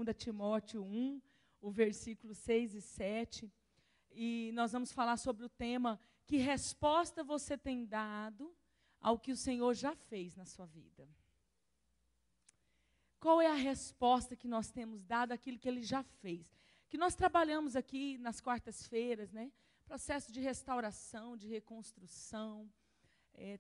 2 Timóteo 1, o versículo 6 e 7. E nós vamos falar sobre o tema: que resposta você tem dado ao que o Senhor já fez na sua vida? Qual é a resposta que nós temos dado àquilo que Ele já fez? Que nós trabalhamos aqui nas quartas-feiras, né? Processo de restauração, de reconstrução,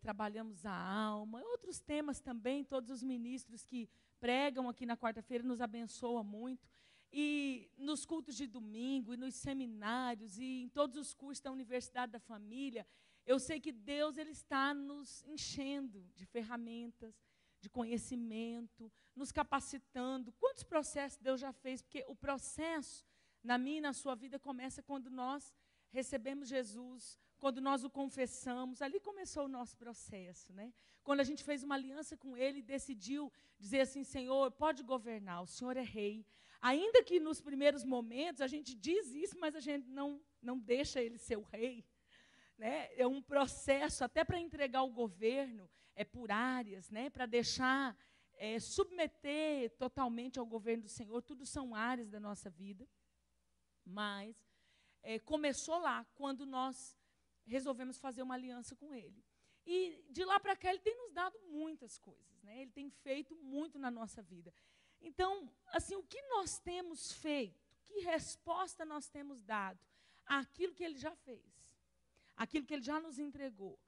trabalhamos a alma, outros temas também. Todos os ministros que pregam aqui na quarta-feira nos abençoam muito. E nos cultos de domingo, e nos seminários, e em todos os cursos da Universidade da Família, eu sei que Deus ele está nos enchendo de ferramentas, de conhecimento, nos capacitando. Quantos processos Deus já fez? Porque o processo, na minha e na sua vida, começa quando nós recebemos Jesus, quando nós o confessamos. Ali começou o nosso processo, né? Quando a gente fez uma aliança com Ele e decidiu dizer assim: Senhor, pode governar, o Senhor é rei. Ainda que nos primeiros momentos a gente diz isso, mas a gente não deixa Ele ser o rei, né? É um processo, até para entregar o governo, por áreas, né? Para deixar, submeter totalmente ao governo do Senhor. Tudo são áreas da nossa vida. Mas começou lá, quando nós resolvemos fazer uma aliança com Ele. E de lá para cá Ele tem nos dado muitas coisas, né? Ele tem feito muito na nossa vida. Então, assim, o que nós temos feito? Que resposta nós temos dado àquilo que Ele já fez? Aquilo que Ele já nos entregou?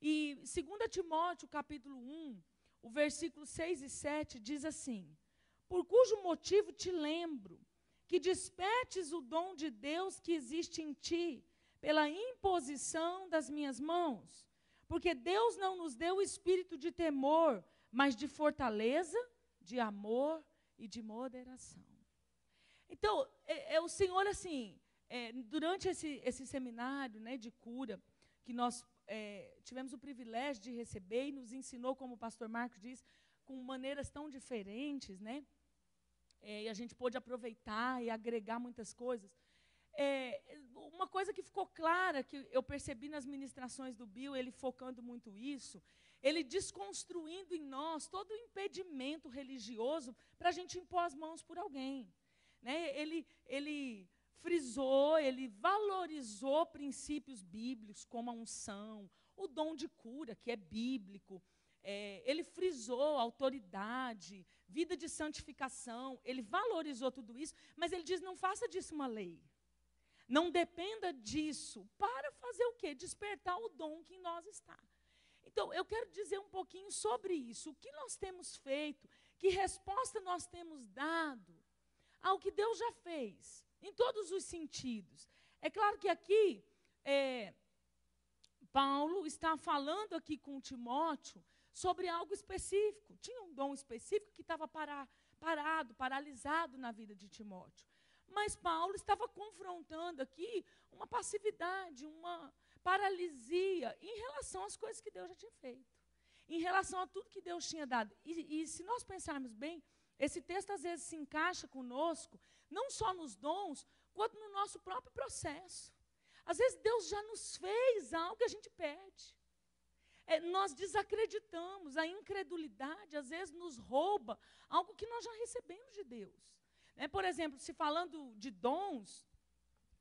E 2 Timóteo, capítulo 1, o versículo 6 e 7, diz assim: por cujo motivo te lembro que despertes o dom de Deus que existe em ti, pela imposição das minhas mãos. Porque Deus não nos deu o espírito de temor, mas de fortaleza, de amor e de moderação. Então, o Senhor, assim, durante esse seminário, né, de cura, que nós tivemos o privilégio de receber, e nos ensinou, como o pastor Marcos diz, com maneiras tão diferentes, né? E a gente pôde aproveitar e agregar muitas coisas. Uma coisa que ficou clara, que eu percebi nas ministrações do Bill, ele focando muito isso, ele desconstruindo em nós todo o impedimento religioso para a gente impor as mãos por alguém, né? Ele frisou, ele valorizou princípios bíblicos, como a unção, o dom de cura, que é bíblico. Ele frisou autoridade, vida de santificação, ele valorizou tudo isso, mas ele diz: não faça disso uma lei. Não dependa disso para fazer o quê? Despertar o dom que em nós está. Então, eu quero dizer um pouquinho sobre isso. O que nós temos feito, que resposta nós temos dado ao que Deus já fez, em todos os sentidos. É claro que aqui, Paulo está falando aqui com Timóteo sobre algo específico. Tinha um dom específico que estava parado, paralisado na vida de Timóteo. Mas Paulo estava confrontando aqui uma passividade, uma paralisia em relação às coisas que Deus já tinha feito, em relação a tudo que Deus tinha dado. E se nós pensarmos bem, esse texto às vezes se encaixa conosco, não só nos dons, quanto no nosso próprio processo. Às vezes Deus já nos fez algo e a gente perde. Nós desacreditamos, a incredulidade às vezes nos rouba algo que nós já recebemos de Deus. Por exemplo, se falando de dons,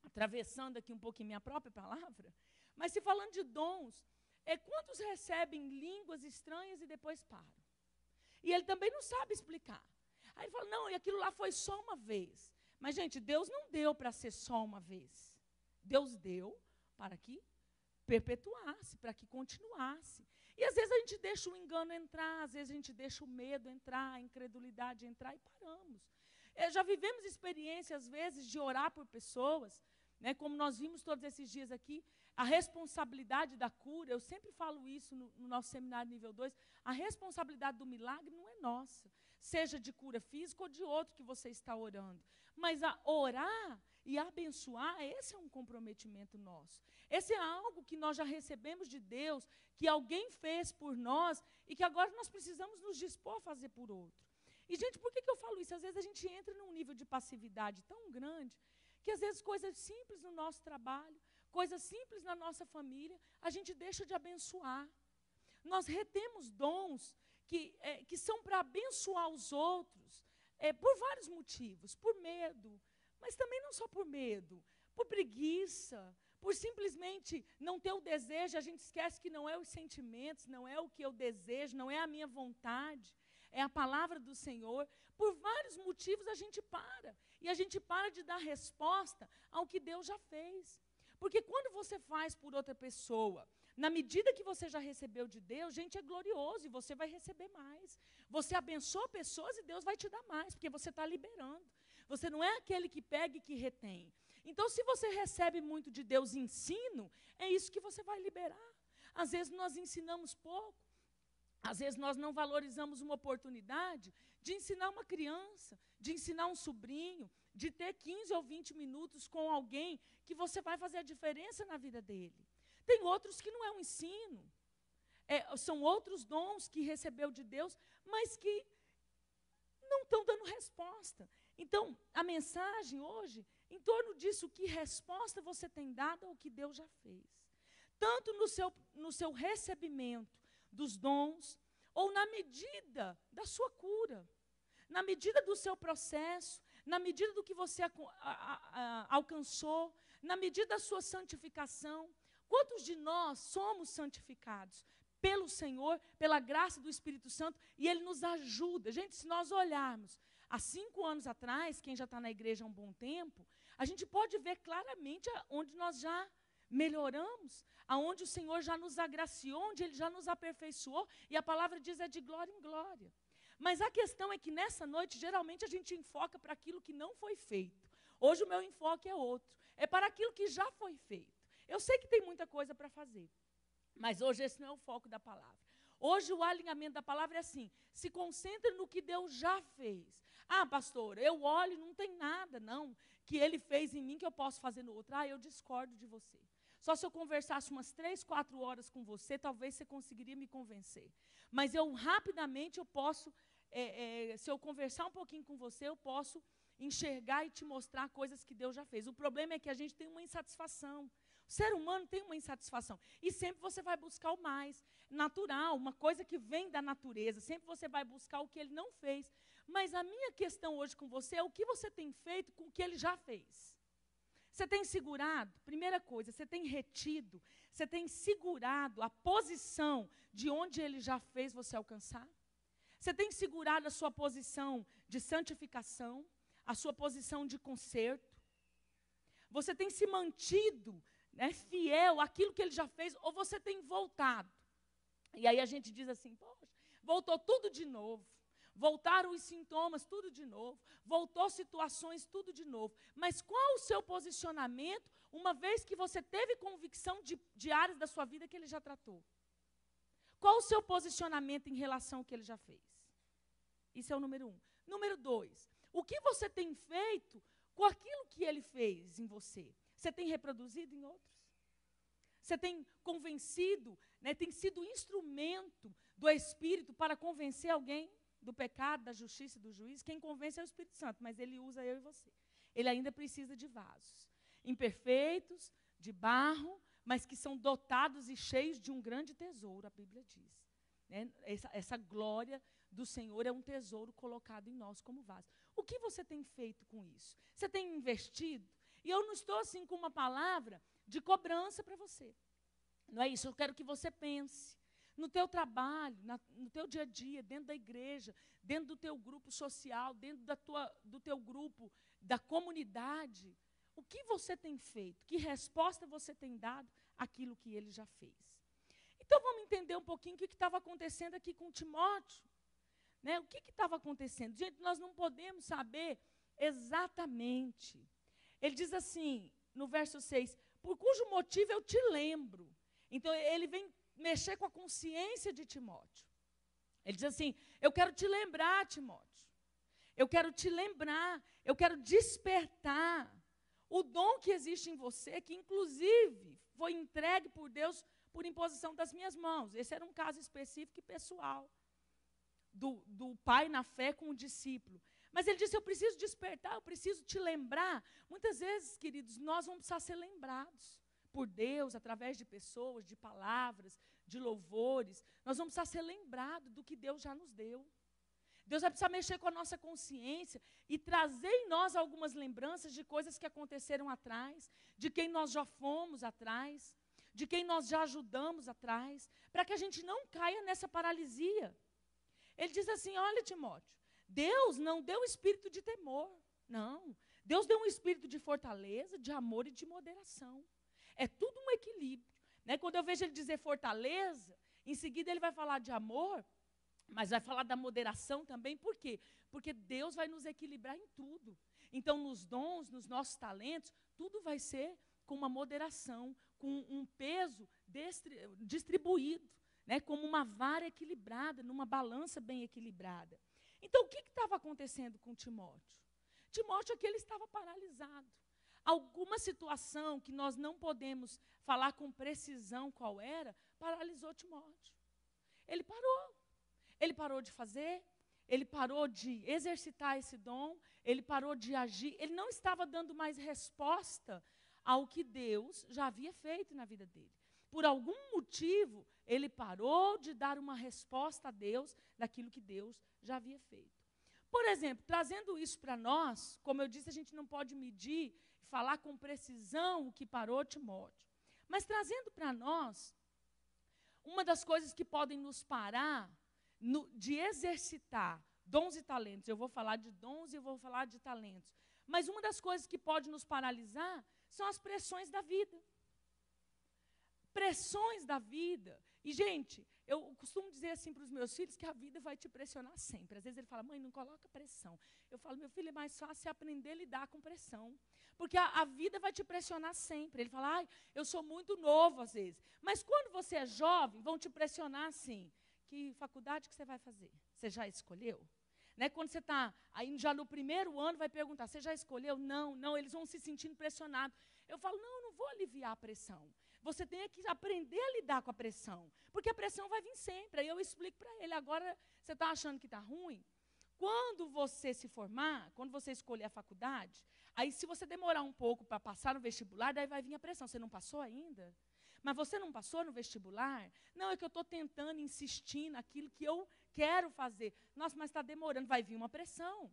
atravessando aqui um pouquinho minha própria palavra, mas se falando de dons, quantos recebem línguas estranhas e depois param? E ele também não sabe explicar. Aí ele fala: não, e aquilo lá foi só uma vez. Mas, gente, Deus não deu para ser só uma vez. Deus deu para que perpetuasse, para que continuasse. E às vezes a gente deixa o engano entrar, às vezes a gente deixa o medo entrar, a incredulidade entrar e paramos. Já vivemos experiências, às vezes, de orar por pessoas, né, como nós vimos todos esses dias aqui, a responsabilidade da cura. Eu sempre falo isso no nosso seminário nível 2, a responsabilidade do milagre não é nossa, seja de cura física ou de outro que você está orando. Mas a orar e abençoar, esse é um comprometimento nosso. Esse é algo que nós já recebemos de Deus, que alguém fez por nós e que agora nós precisamos nos dispor a fazer por outro. E, gente, por que eu falo isso? Às vezes a gente entra num nível de passividade tão grande que, às vezes, coisas simples no nosso trabalho, coisas simples na nossa família, a gente deixa de abençoar. Nós retemos dons que são para abençoar os outros, por vários motivos, por medo, mas também não só por medo, por preguiça, por simplesmente não ter o desejo. A gente esquece que não é os sentimentos, não é o que eu desejo, não é a minha vontade, é a palavra do Senhor. Por vários motivos a gente para, e a gente para de dar resposta ao que Deus já fez. Porque quando você faz por outra pessoa, na medida que você já recebeu de Deus, gente, é glorioso e você vai receber mais. Você abençoa pessoas e Deus vai te dar mais, porque você está liberando. Você não é aquele que pega e que retém. Então, se você recebe muito de Deus ensino, é isso que você vai liberar. Às vezes nós ensinamos pouco, às vezes nós não valorizamos uma oportunidade de ensinar uma criança, de ensinar um sobrinho, de ter 15 ou 20 minutos com alguém que você vai fazer a diferença na vida dele. Tem outros que não é um ensino, são outros dons que recebeu de Deus, mas que não estão dando resposta. Então, a mensagem hoje, em torno disso, que resposta você tem dado ao que Deus já fez. Tanto no seu recebimento dos dons, ou na medida da sua cura, na medida do seu processo, na medida do que você alcançou, na medida da sua santificação. Quantos de nós somos santificados pelo Senhor, pela graça do Espírito Santo, e Ele nos ajuda? Gente, se nós olharmos há 5 anos atrás, quem já está na igreja há um bom tempo, a gente pode ver claramente onde nós já melhoramos, aonde o Senhor já nos agraciou, onde Ele já nos aperfeiçoou, e a palavra diz é de glória em glória. Mas a questão é que nessa noite, geralmente a gente enfoca para aquilo que não foi feito. Hoje o meu enfoque é outro, é para aquilo que já foi feito. Eu sei que tem muita coisa para fazer, mas hoje esse não é o foco da palavra. Hoje o alinhamento da palavra é assim: se concentre no que Deus já fez. Ah, pastor, eu olho e não tem nada, não, que Ele fez em mim que eu posso fazer no outro. Ah, eu discordo de você. Só se eu conversasse umas 3, 4 horas com você, talvez você conseguiria me convencer. Mas eu rapidamente, eu posso, se eu conversar um pouquinho com você, eu posso enxergar e te mostrar coisas que Deus já fez. O problema é que a gente tem uma insatisfação. O ser humano tem uma insatisfação. E sempre você vai buscar o mais. Natural, uma coisa que vem da natureza. Sempre você vai buscar o que Ele não fez. Mas a minha questão hoje com você é o que você tem feito com o que Ele já fez. Você tem segurado, primeira coisa, você tem retido, você tem segurado a posição de onde Ele já fez você alcançar? Você tem segurado a sua posição de santificação, a sua posição de conserto? Você tem se mantido, né, fiel àquilo que Ele já fez, ou você tem voltado? E aí a gente diz assim, poxa, voltou tudo de novo. Voltaram os sintomas, tudo de novo. Voltou situações, tudo de novo. Mas qual o seu posicionamento, uma vez que você teve convicção de áreas da sua vida que Ele já tratou? Qual o seu posicionamento em relação ao que Ele já fez? Isso é o número 1. Número 2, o que você tem feito com aquilo que Ele fez em você? Você tem reproduzido em outros? Você tem convencido, né, tem sido instrumento do Espírito para convencer alguém do pecado, da justiça e do juízo? Quem convence é o Espírito Santo, mas Ele usa eu e você. Ele ainda precisa de vasos imperfeitos, de barro, mas que são dotados e cheios de um grande tesouro, a Bíblia diz. Né? Essa glória do Senhor é um tesouro colocado em nós como vaso. O que você tem feito com isso? Você tem investido? E eu não estou assim com uma palavra de cobrança para você. Não é isso, eu quero que você pense. No teu trabalho, no teu dia a dia, dentro da igreja, dentro do teu grupo social, dentro do teu grupo, da comunidade, o que você tem feito? Que resposta você tem dado àquilo que Ele já fez? Então vamos entender um pouquinho o que estava acontecendo aqui com Timóteo. Né? O que estava acontecendo? Gente, nós não podemos saber exatamente. Ele diz assim, no verso 6, por cujo motivo eu te lembro. Então ele vem mexer com a consciência de Timóteo. Ele diz assim, eu quero te lembrar, Timóteo. Eu quero te lembrar, eu quero despertar o dom que existe em você, que inclusive foi entregue por Deus por imposição das minhas mãos. Esse era um caso específico e pessoal do pai na fé com o discípulo. Mas ele disse, eu preciso despertar, eu preciso te lembrar. Muitas vezes, queridos, nós vamos precisar ser lembrados por Deus, através de pessoas, de palavras, de louvores. Nós vamos precisar ser lembrados do que Deus já nos deu. Deus vai precisar mexer com a nossa consciência e trazer em nós algumas lembranças de coisas que aconteceram atrás, de quem nós já fomos atrás, de quem nós já ajudamos atrás, para que a gente não caia nessa paralisia. Ele diz assim, olha, Timóteo, Deus não deu espírito de temor, não. Deus deu um espírito de fortaleza, de amor e de moderação. É tudo um equilíbrio. Né? Quando eu vejo ele dizer fortaleza, em seguida ele vai falar de amor, mas vai falar da moderação também. Por quê? Porque Deus vai nos equilibrar em tudo. Então, nos dons, nos nossos talentos, tudo vai ser com uma moderação, com um peso distribuído, né? Como uma vara equilibrada, numa balança bem equilibrada. Então, o que estava acontecendo com Timóteo? Timóteo aqui ele estava paralisado. Alguma situação que nós não podemos falar com precisão qual era, paralisou Timóteo. Ele parou. Ele parou de fazer, ele parou de exercitar esse dom, ele parou de agir, ele não estava dando mais resposta ao que Deus já havia feito na vida dele. Por algum motivo, ele parou de dar uma resposta a Deus daquilo que Deus já havia feito. Por exemplo, trazendo isso para nós, como eu disse, a gente não pode medir e falar com precisão o que parou Timóteo. Mas trazendo para nós, uma das coisas que podem nos parar de exercitar dons e talentos, eu vou falar de dons e eu vou falar de talentos, mas uma das coisas que pode nos paralisar são as pressões da vida. Pressões da vida. E, gente, eu costumo dizer assim para os meus filhos que a vida vai te pressionar sempre. Às vezes ele fala, mãe, não coloca pressão. Eu falo, meu filho, é mais fácil aprender a lidar com pressão. Porque a vida vai te pressionar sempre. Ele fala, eu sou muito novo às vezes. Mas quando você é jovem, vão te pressionar assim. Que faculdade que você vai fazer? Você já escolheu? Né? Quando você está aí já no primeiro ano, vai perguntar, você já escolheu? Não, eles vão se sentindo pressionados. Eu falo, não vou aliviar a pressão. Você tem que aprender a lidar com a pressão, porque a pressão vai vir sempre. Aí eu explico para ele, agora você está achando que está ruim? Quando você se formar, quando você escolher a faculdade, aí se você demorar um pouco para passar no vestibular, daí vai vir a pressão. Você não passou ainda? Mas você não passou no vestibular? Não, é que eu estou tentando insistir naquilo que eu quero fazer. Nossa, mas está demorando, vai vir uma pressão.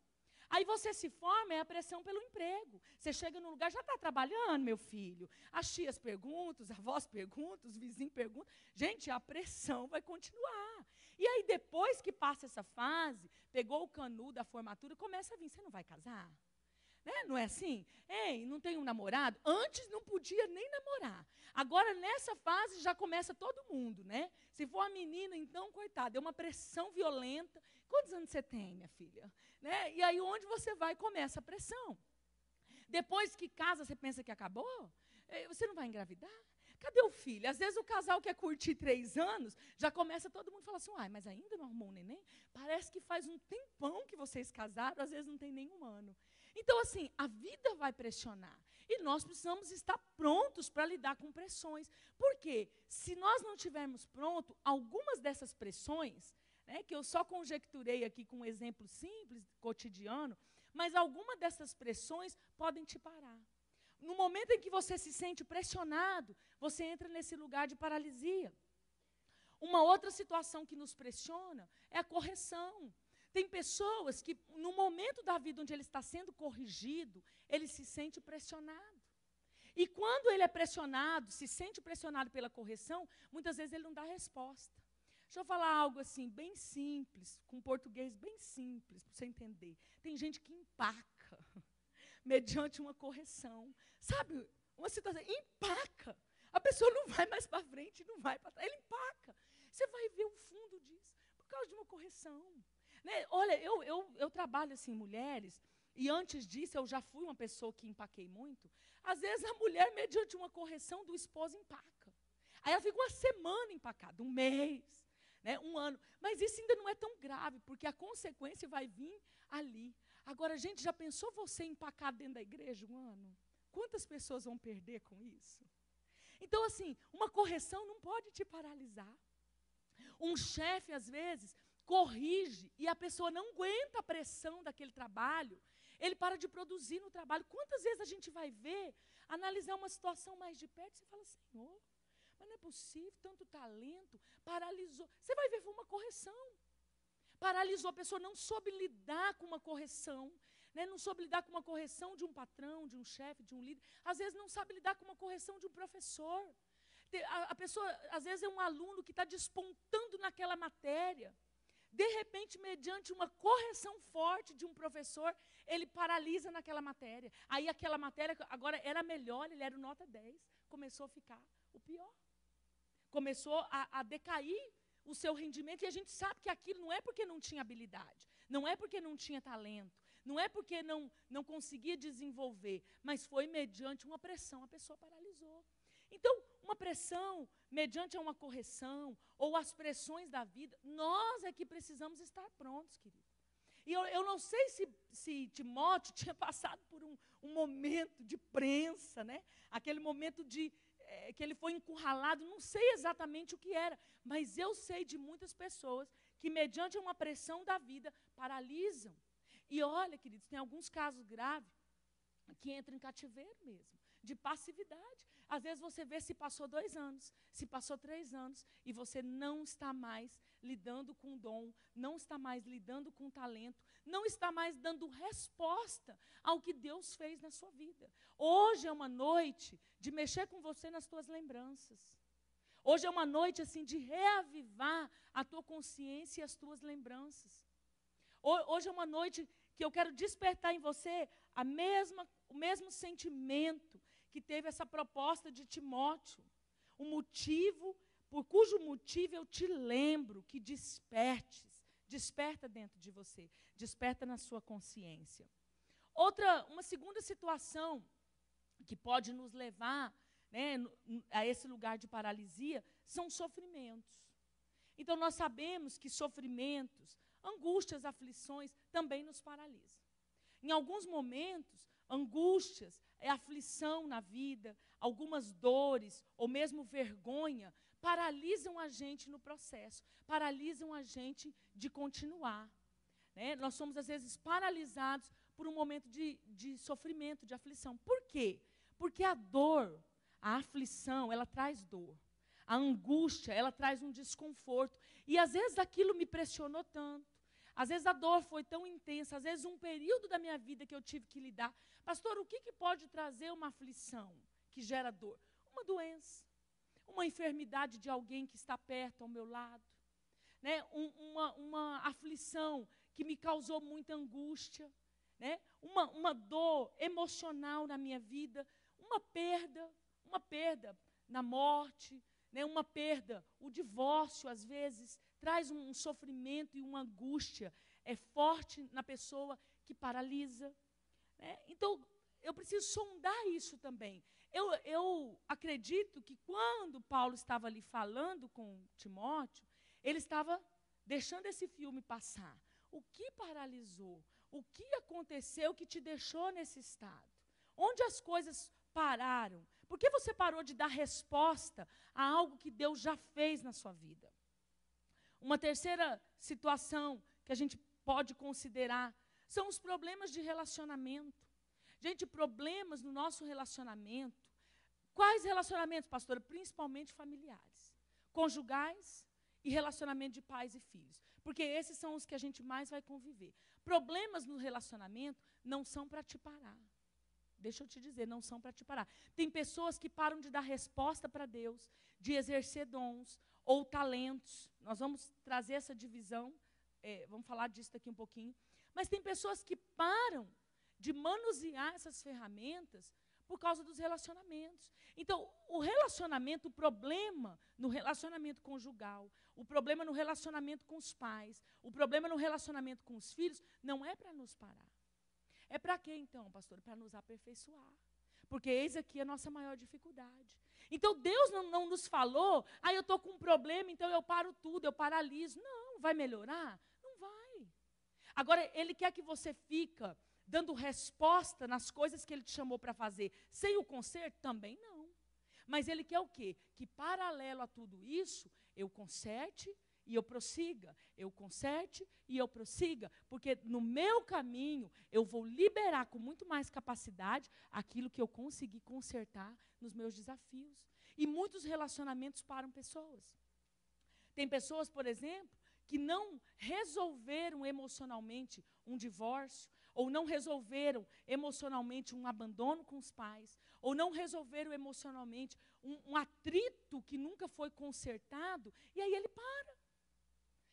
Aí você se forma, é a pressão pelo emprego. Você chega num lugar, já está trabalhando, meu filho. As tias perguntam, os avós perguntam, os vizinhos perguntam. Gente, a pressão vai continuar. E aí, depois que passa essa fase, pegou o canudo da formatura, começa a vir, você não vai casar? Né? Não é assim? Ei, não tem um namorado? Antes não podia nem namorar. Agora, nessa fase, já começa todo mundo, né? Se for a menina, então, coitada, é uma pressão violenta. Quantos anos você tem, minha filha? Né? E aí, onde você vai, começa a pressão. Depois que casa, você pensa que acabou? Você não vai engravidar? Cadê o filho? Às vezes o casal quer curtir 3 anos, já começa todo mundo a falar assim, mas ainda não arrumou um neném? Parece que faz um tempão que vocês casaram, às vezes não tem nenhum ano. Então, assim, a vida vai pressionar. E nós precisamos estar prontos para lidar com pressões. Por quê? Se nós não estivermos prontos, algumas dessas pressões, né, que eu só conjecturei aqui com um exemplo simples, cotidiano, mas algumas dessas pressões podem te parar. No momento em que você se sente pressionado, você entra nesse lugar de paralisia. Uma outra situação que nos pressiona é a correção. Tem pessoas que, no momento da vida onde ele está sendo corrigido, ele se sente pressionado. E quando ele é pressionado, se sente pressionado pela correção, muitas vezes ele não dá resposta. Deixa eu falar algo assim, bem simples, com português bem simples, para você entender. Tem gente que empaca, mediante uma correção. Sabe, uma situação, empaca. A pessoa não vai mais para frente, não vai para trás, ele empaca. Você vai ver o fundo disso, por causa de uma correção. Né? Olha, eu trabalho assim em mulheres, e antes disso eu já fui uma pessoa que empaquei muito. Às vezes a mulher, mediante uma correção do esposo, empaca. Aí ela fica uma semana empacada, um mês, né, um ano. Mas isso ainda não é tão grave, porque a consequência vai vir ali. Agora, gente, já pensou você empacado dentro da igreja um ano? Quantas pessoas vão perder com isso? Então, assim, uma correção não pode te paralisar. Um chefe, às vezes, corrige e a pessoa não aguenta a pressão daquele trabalho, ele para de produzir no trabalho. Quantas vezes a gente vai ver, analisar uma situação mais de perto, e você fala, Senhor, mas não é possível, tanto talento, paralisou. Você vai ver, foi uma correção. Paralisou, a pessoa não soube lidar com uma correção, né? Não soube lidar com uma correção de um patrão, de um chefe, de um líder. Às vezes não sabe lidar com uma correção de um professor. A pessoa, às vezes, é um aluno que está despontando naquela matéria. De repente, mediante uma correção forte de um professor, ele paralisa naquela matéria. Aí aquela matéria, agora era melhor, ele era o nota 10, começou a ficar o pior. Começou a decair o seu rendimento, e a gente sabe que aquilo não é porque não tinha habilidade, não é porque não tinha talento, não é porque não conseguia desenvolver, mas foi mediante uma pressão, a pessoa paralisou. Então, uma pressão, mediante uma correção, ou as pressões da vida, nós é que precisamos estar prontos, querido. E eu não sei se Timóteo tinha passado por um momento de prensa, né? Aquele momento que ele foi encurralado, não sei exatamente o que era, mas eu sei de muitas pessoas que, mediante uma pressão da vida, paralisam. E olha, queridos, tem alguns casos graves que entram em cativeiro mesmo, de passividade. Às vezes você vê se passou 2 anos, se passou 3 anos, e você não está mais lidando com o dom, não está mais lidando com o talento, não está mais dando resposta ao que Deus fez na sua vida. Hoje é uma noite de mexer com você nas tuas lembranças. Hoje é uma noite assim de reavivar a tua consciência e as tuas lembranças. Hoje é uma noite que eu quero despertar em você o mesmo sentimento que teve essa proposta de Timóteo. Por cujo motivo eu te lembro que desperta dentro de você, desperta na sua consciência. Uma segunda situação que pode nos levar, né, a esse lugar de paralisia, são sofrimentos. Então nós sabemos que sofrimentos, angústias, aflições também nos paralisam. Em alguns momentos, angústias, aflição na vida, algumas dores, ou mesmo vergonha, paralisam a gente no processo, paralisam a gente de continuar. Né? Nós somos, às vezes, paralisados por um momento de sofrimento, de aflição. Por quê? Porque a dor, a aflição, ela traz dor. A angústia, ela traz um desconforto. E, às vezes, aquilo me pressionou tanto. Às vezes a dor foi tão intensa, às vezes um período da minha vida que eu tive que lidar. Pastor, o que pode trazer uma aflição que gera dor? Uma doença, uma enfermidade de alguém que está perto ao meu lado, né? Uma aflição que me causou muita angústia, né? Uma dor emocional na minha vida, uma perda na morte, né? Uma perda, o divórcio às vezes traz um sofrimento e uma angústia forte na pessoa que paralisa. Né? Então, eu preciso sondar isso também. Eu acredito que quando Paulo estava ali falando com Timóteo, ele estava deixando esse filme passar. O que paralisou? O que aconteceu que te deixou nesse estado? Onde as coisas pararam? Por que você parou de dar resposta a algo que Deus já fez na sua vida? Uma terceira situação que a gente pode considerar são os problemas de relacionamento. Gente, problemas no nosso relacionamento. Quais relacionamentos, pastora? Principalmente familiares, conjugais e relacionamento de pais e filhos. Porque esses são os que a gente mais vai conviver. Problemas no relacionamento não são para te parar. Deixa eu te dizer, não são para te parar. Tem pessoas que param de dar resposta para Deus, de exercer dons ou talentos. Nós vamos trazer essa divisão, vamos falar disso daqui um pouquinho. Mas tem pessoas que param de manusear essas ferramentas por causa dos relacionamentos. Então, o problema no relacionamento conjugal, o problema no relacionamento com os pais, o problema no relacionamento com os filhos, não é para nos parar. É para quê, então, pastor? Para nos aperfeiçoar. Porque eis aqui a nossa maior dificuldade. Então, Deus não nos falou, eu estou com um problema, então eu paro tudo, eu paraliso. Não, vai melhorar? Não vai. Agora, Ele quer que você fica dando resposta nas coisas que Ele te chamou para fazer. Sem o conserto? Também não. Mas Ele quer o quê? Que, paralelo a tudo isso, eu conserte e eu prossiga, eu conserte e eu prossiga, porque no meu caminho eu vou liberar com muito mais capacidade aquilo que eu consegui consertar nos meus desafios. E muitos relacionamentos param pessoas. Tem pessoas, por exemplo, que não resolveram emocionalmente um divórcio, ou não resolveram emocionalmente um abandono com os pais, ou não resolveram emocionalmente um atrito que nunca foi consertado, e aí ele para.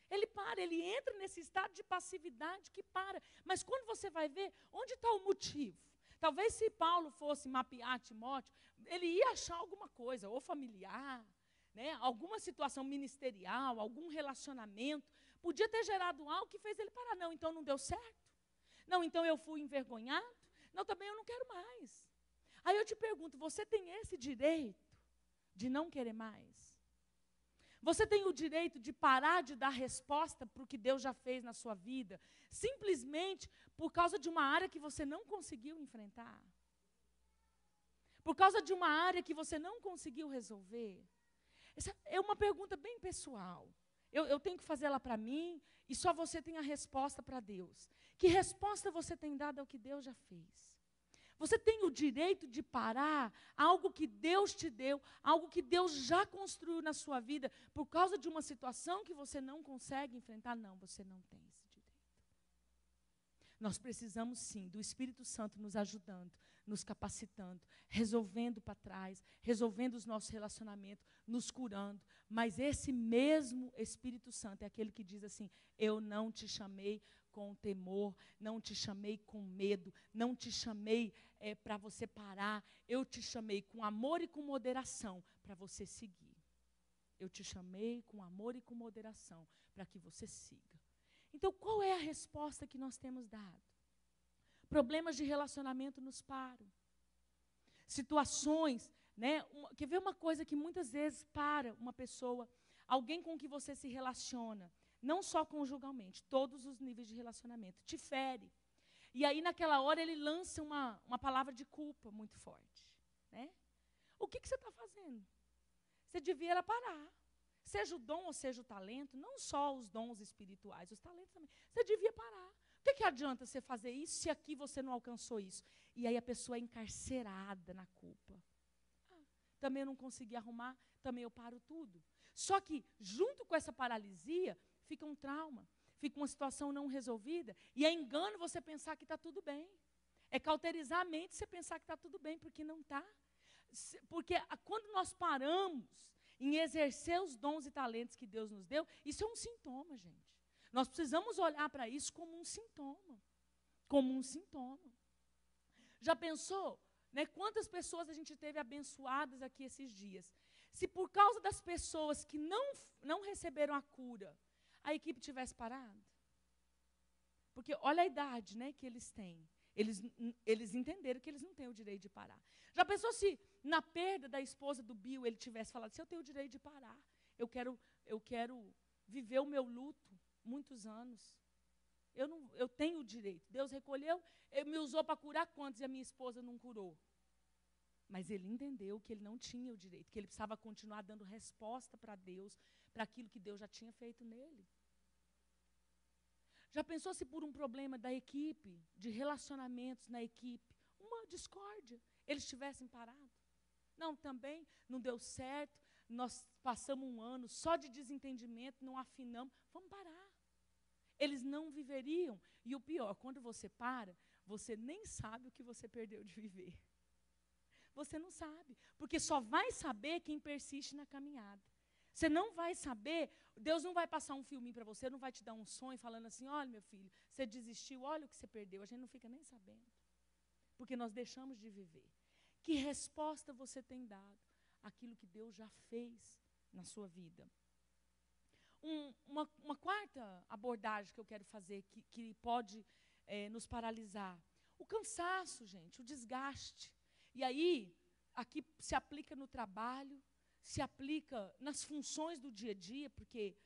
Ele para, ele entra nesse estado de passividade que para. Mas quando você vai ver, onde está o motivo? Talvez se Paulo fosse mapear Timóteo, ele ia achar alguma coisa, ou familiar, né, alguma situação ministerial, algum relacionamento, podia ter gerado algo que fez ele parar. Não, então não deu certo. Não, então eu fui envergonhado. Não, também eu não quero mais. Aí eu te pergunto, você tem esse direito de não querer mais? Você tem o direito de parar de dar resposta para o que Deus já fez na sua vida, simplesmente por causa de uma área que você não conseguiu enfrentar? Por causa de uma área que você não conseguiu resolver? Essa é uma pergunta bem pessoal. Eu tenho que fazer ela para mim, e só você tem a resposta para Deus. Que resposta você tem dado ao que Deus já fez? Você tem o direito de parar algo que Deus te deu, algo que Deus já construiu na sua vida, por causa de uma situação que você não consegue enfrentar? Não, você não tem esse direito. Nós precisamos sim do Espírito Santo nos ajudando, nos capacitando, resolvendo para trás, resolvendo os nossos relacionamentos, nos curando. Mas esse mesmo Espírito Santo é aquele que diz assim: eu não te chamei com temor, não te chamei com medo, não te chamei para você parar, eu te chamei com amor e com moderação para você seguir. Eu te chamei com amor e com moderação para que você siga. Então, qual é a resposta que nós temos dado? Problemas de relacionamento nos param. Situações, né? Quer ver uma coisa que muitas vezes para uma pessoa, alguém com que você se relaciona, não só conjugalmente, todos os níveis de relacionamento, te fere. E aí, naquela hora, ele lança uma palavra de culpa muito forte. Né? O que você está fazendo? Você devia parar. Seja o dom ou seja o talento, não só os dons espirituais, os talentos também. Você devia parar. O que adianta você fazer isso se aqui você não alcançou isso? E aí a pessoa é encarcerada na culpa. Também eu não consegui arrumar, também eu paro tudo. Só que, junto com essa paralisia, fica um trauma, fica uma situação não resolvida, e é engano você pensar que está tudo bem. É cauterizar a mente você pensar que está tudo bem, porque não está. Porque quando nós paramos em exercer os dons e talentos que Deus nos deu, isso é um sintoma, gente. Nós precisamos olhar para isso como um sintoma. Como um sintoma. Já pensou, né, quantas pessoas a gente teve abençoadas aqui esses dias? Se por causa das pessoas que não receberam a cura, a equipe tivesse parado? Porque olha a idade, né, que eles têm. Eles entenderam que eles não têm o direito de parar. Já pensou se na perda da esposa do Bill ele tivesse falado: se eu tenho o direito de parar, eu quero viver o meu luto muitos anos. Eu tenho o direito. Deus recolheu, ele me usou para curar quantos e a minha esposa não curou? Mas ele entendeu que ele não tinha o direito, que ele precisava continuar dando resposta para Deus, para aquilo que Deus já tinha feito nele. Já pensou se por um problema da equipe, de relacionamentos na equipe, uma discórdia, eles tivessem parado? Não, também não deu certo, nós passamos um ano só de desentendimento, não afinamos, vamos parar. Eles não viveriam. E o pior, quando você para, você nem sabe o que você perdeu de viver. Você não sabe, porque só vai saber quem persiste na caminhada. Você não vai saber, Deus não vai passar um filminho para você, não vai te dar um sonho falando assim: olha, meu filho, você desistiu, olha o que você perdeu. A gente não fica nem sabendo, porque nós deixamos de viver. Que resposta você tem dado àquilo que Deus já fez na sua vida? Uma quarta abordagem que eu quero fazer, que pode nos paralisar. O cansaço, gente, o desgaste. E aí, aqui se aplica no trabalho, se aplica nas funções do dia a dia, porque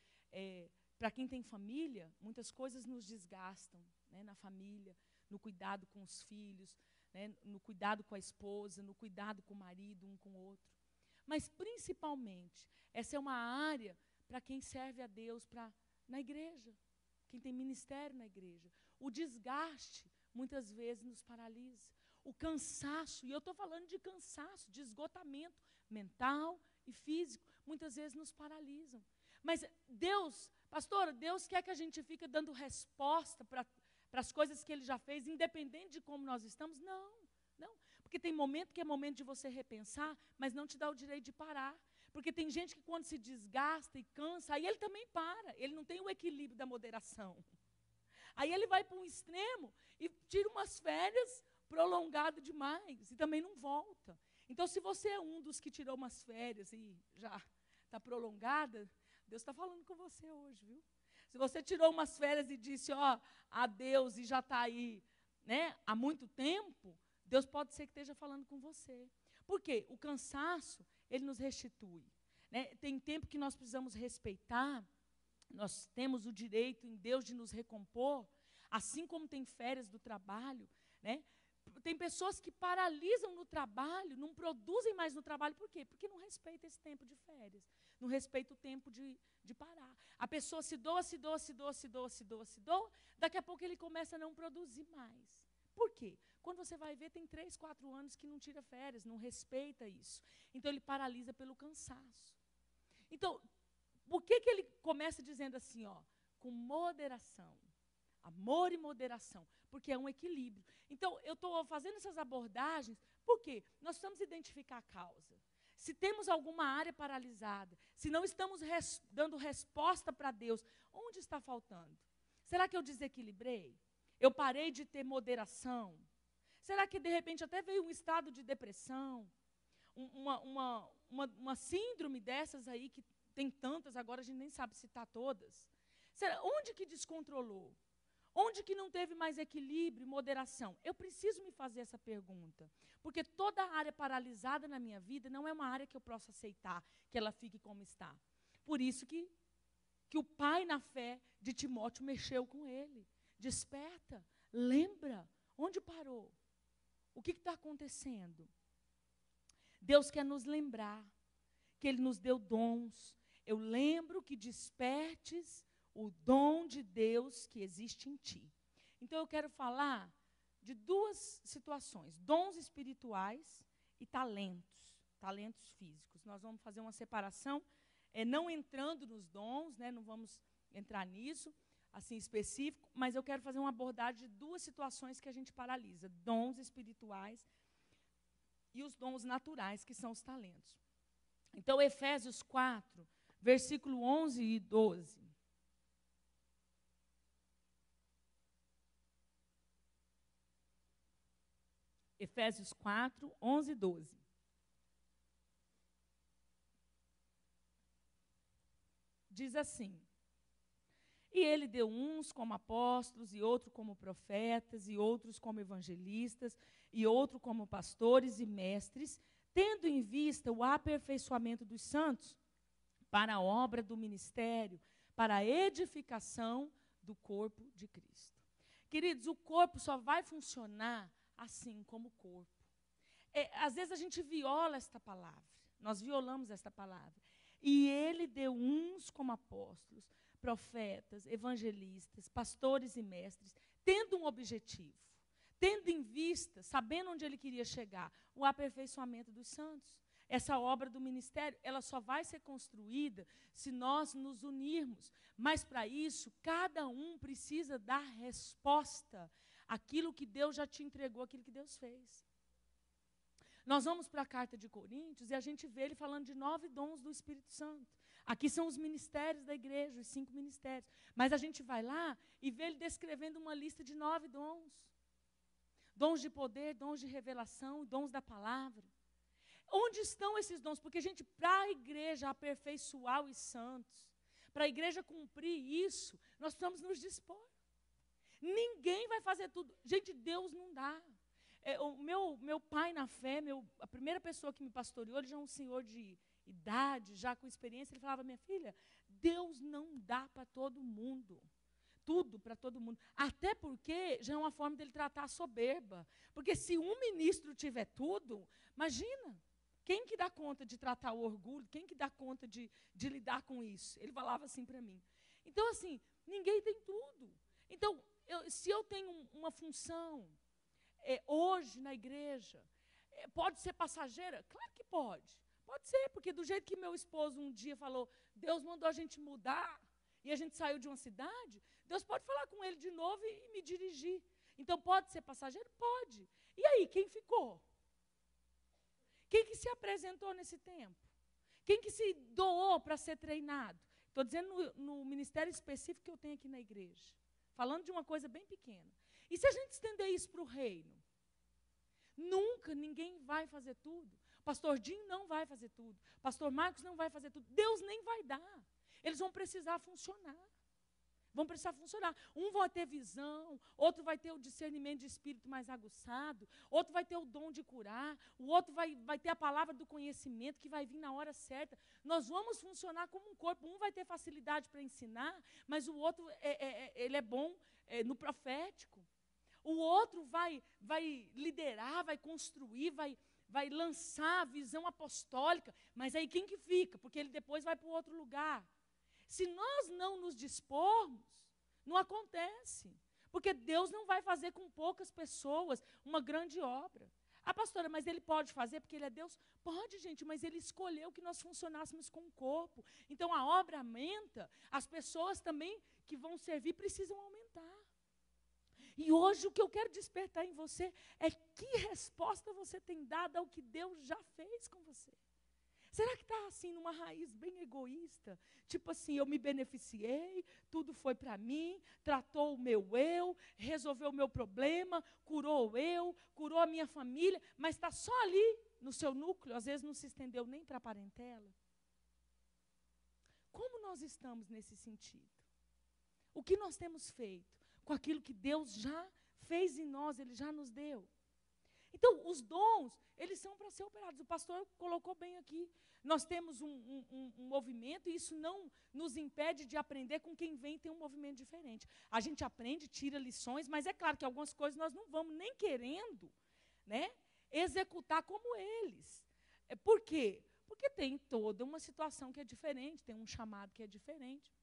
para quem tem família, muitas coisas nos desgastam, né, na família, no cuidado com os filhos, né, no cuidado com a esposa, no cuidado com o marido, um com o outro. Mas, principalmente, essa é uma área para quem serve a Deus na igreja, quem tem ministério na igreja. O desgaste, muitas vezes, nos paralisa. O cansaço, e eu estou falando de cansaço, de esgotamento mental e físico, muitas vezes nos paralisam. Mas Deus, Pastora, Deus quer que a gente fique dando resposta para as coisas que Ele já fez, independente de como nós estamos? Não, não. Porque tem momento que é momento de você repensar, mas não te dá o direito de parar. Porque tem gente que quando se desgasta e cansa, aí ele também para. Ele não tem o equilíbrio da moderação. Aí ele vai para um extremo e tira umas férias prolongado demais e também não volta. Então, se você é um dos que tirou umas férias e já está prolongada, Deus está falando com você hoje, viu? Se você tirou umas férias e disse, ó, adeus e já está aí, né, há muito tempo, Deus pode ser que esteja falando com você. Por quê? O cansaço, ele nos restitui. Né? Tem tempo que nós precisamos respeitar, nós temos o direito em Deus de nos recompor, assim como tem férias do trabalho, né? Tem pessoas que paralisam no trabalho, não produzem mais no trabalho, por quê? Porque não respeita esse tempo de férias, não respeita o tempo de parar. A pessoa se doa, daqui a pouco ele começa a não produzir mais. Por quê? Quando você vai ver, tem 3, 4 anos que não tira férias, não respeita isso. Então, ele paralisa pelo cansaço. Então, por que ele começa dizendo assim, ó, com moderação? Amor e moderação, porque é um equilíbrio. Então, eu estou fazendo essas abordagens, por quê? Nós precisamos identificar a causa. Se temos alguma área paralisada, se não estamos dando resposta para Deus, onde está faltando? Será que eu desequilibrei? Eu parei de ter moderação? Será que, de repente, até veio um estado de depressão? Uma síndrome dessas aí, que tem tantas, agora a gente nem sabe citar todas. Onde que descontrolou? Onde que não teve mais equilíbrio e moderação? Eu preciso me fazer essa pergunta. Porque toda área paralisada na minha vida não é uma área que eu posso aceitar, que ela fique como está. Por isso que o pai na fé de Timóteo mexeu com ele. Desperta, lembra, onde parou? O que está acontecendo? Deus quer nos lembrar que Ele nos deu dons. Eu lembro que despertes o dom de Deus que existe em ti. Então, eu quero falar de 2 situações, dons espirituais e talentos físicos. Nós vamos fazer uma separação, não entrando nos dons, né, não vamos entrar nisso, assim, específico, mas eu quero fazer uma abordagem de 2 situações que a gente paralisa, dons espirituais e os dons naturais, que são os talentos. Então, Efésios 4, versículo 11 e 12. Efésios 4, 11 e 12. Diz assim: e ele deu uns como apóstolos, e outros como profetas, e outros como evangelistas, e outros como pastores e mestres, tendo em vista o aperfeiçoamento dos santos, para a obra do ministério, para a edificação do corpo de Cristo. Queridos, o corpo só vai funcionar assim como o corpo. Às vezes a gente viola esta palavra, nós violamos esta palavra. E ele deu uns como apóstolos, profetas, evangelistas, pastores e mestres, tendo um objetivo, tendo em vista, sabendo onde ele queria chegar, o aperfeiçoamento dos santos. Essa obra do ministério, ela só vai ser construída se nós nos unirmos. Mas para isso, cada um precisa dar resposta àquilo que Deus já te entregou, aquilo que Deus fez. Nós vamos para a carta de Coríntios e a gente vê ele falando de 9 dons do Espírito Santo. Aqui são os ministérios da igreja, os 5 ministérios. Mas a gente vai lá e vê ele descrevendo uma lista de 9 dons. Dons de poder, dons de revelação, dons da palavra. Onde estão esses dons? Porque, gente, para a igreja aperfeiçoar os santos, para a igreja cumprir isso, nós precisamos nos dispor. Ninguém vai fazer tudo. Gente, Deus não dá. O meu pai na fé, a primeira pessoa que me pastoreou, ele já é um senhor de idade, já com experiência, ele falava: minha filha, Deus não dá para todo mundo. Tudo para todo mundo. Até porque já é uma forma dele tratar a soberba. Porque se um ministro tiver tudo, imagina, quem que dá conta de tratar o orgulho? Quem que dá conta de lidar com isso? Ele falava assim para mim. Então, assim, ninguém tem tudo. Então, se eu tenho uma função hoje na igreja, pode ser passageira? Claro que pode. Pode ser, porque do jeito que meu esposo um dia falou, Deus mandou a gente mudar, e a gente saiu de uma cidade, Deus pode falar com ele de novo e me dirigir. Então, pode ser passageiro? Pode. E aí, quem ficou? Quem que se apresentou nesse tempo? Quem que se doou para ser treinado? Estou dizendo no ministério específico que eu tenho aqui na igreja. Falando de uma coisa bem pequena. E se a gente estender isso para o reino? Nunca ninguém vai fazer tudo. Pastor Dinho não vai fazer tudo. Pastor Marcos não vai fazer tudo. Deus nem vai dar. Eles vão precisar funcionar. Vão precisar funcionar. Um vai ter visão, outro vai ter o discernimento de espírito mais aguçado, outro vai ter o dom de curar, o outro vai ter a palavra do conhecimento que vai vir na hora certa. Nós vamos funcionar como um corpo. Um vai ter facilidade para ensinar, mas o outro ele é bom no profético. O outro vai liderar, vai construir, vai lançar a visão apostólica, mas aí quem que fica? Porque ele depois vai para o outro lugar. Se nós não nos dispormos, não acontece. Porque Deus não vai fazer com poucas pessoas uma grande obra. Ah, pastora, mas ele pode fazer porque ele é Deus? Pode, gente, mas ele escolheu que nós funcionássemos com o corpo. Então a obra aumenta, as pessoas também que vão servir precisam aumentar. E hoje o que eu quero despertar em você é que resposta você tem dado ao que Deus já fez com você. Será que está assim numa raiz bem egoísta? Tipo assim, eu me beneficiei, tudo foi para mim, tratou o meu eu, resolveu o meu problema, curou o eu, curou a minha família, mas está só ali no seu núcleo, às vezes não se estendeu nem para a parentela. Como nós estamos nesse sentido? O que nós temos feito com aquilo que Deus já fez em nós, Ele já nos deu? Então, os dons, eles são para ser operados. O pastor colocou bem aqui. Nós temos um movimento e isso não nos impede de aprender com quem vem e tem um movimento diferente. A gente aprende, tira lições, mas é claro que algumas coisas nós não vamos nem querendo, né, executar como eles. Por quê? Porque tem toda uma situação que é diferente, tem um chamado que é diferente.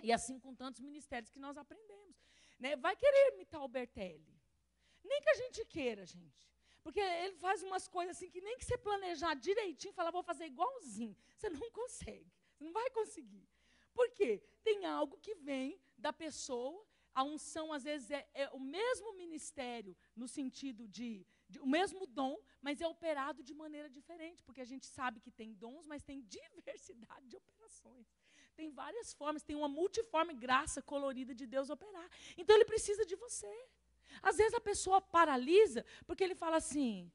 E assim com tantos ministérios que nós aprendemos. Né? Vai querer imitar o Bertelli. Nem que a gente queira, gente. Porque ele faz umas coisas assim que nem que você planejar direitinho, falar, vou fazer igualzinho. Você não consegue, você não vai conseguir. Por quê? Tem algo que vem da pessoa, a unção às vezes é o mesmo ministério, no sentido de o mesmo dom, mas é operado de maneira diferente, porque a gente sabe que tem dons, mas tem diversidade de operações. Tem várias formas, tem uma multiforme graça colorida de Deus operar. Então ele precisa de você. Às vezes a pessoa paralisa, porque ele fala assim,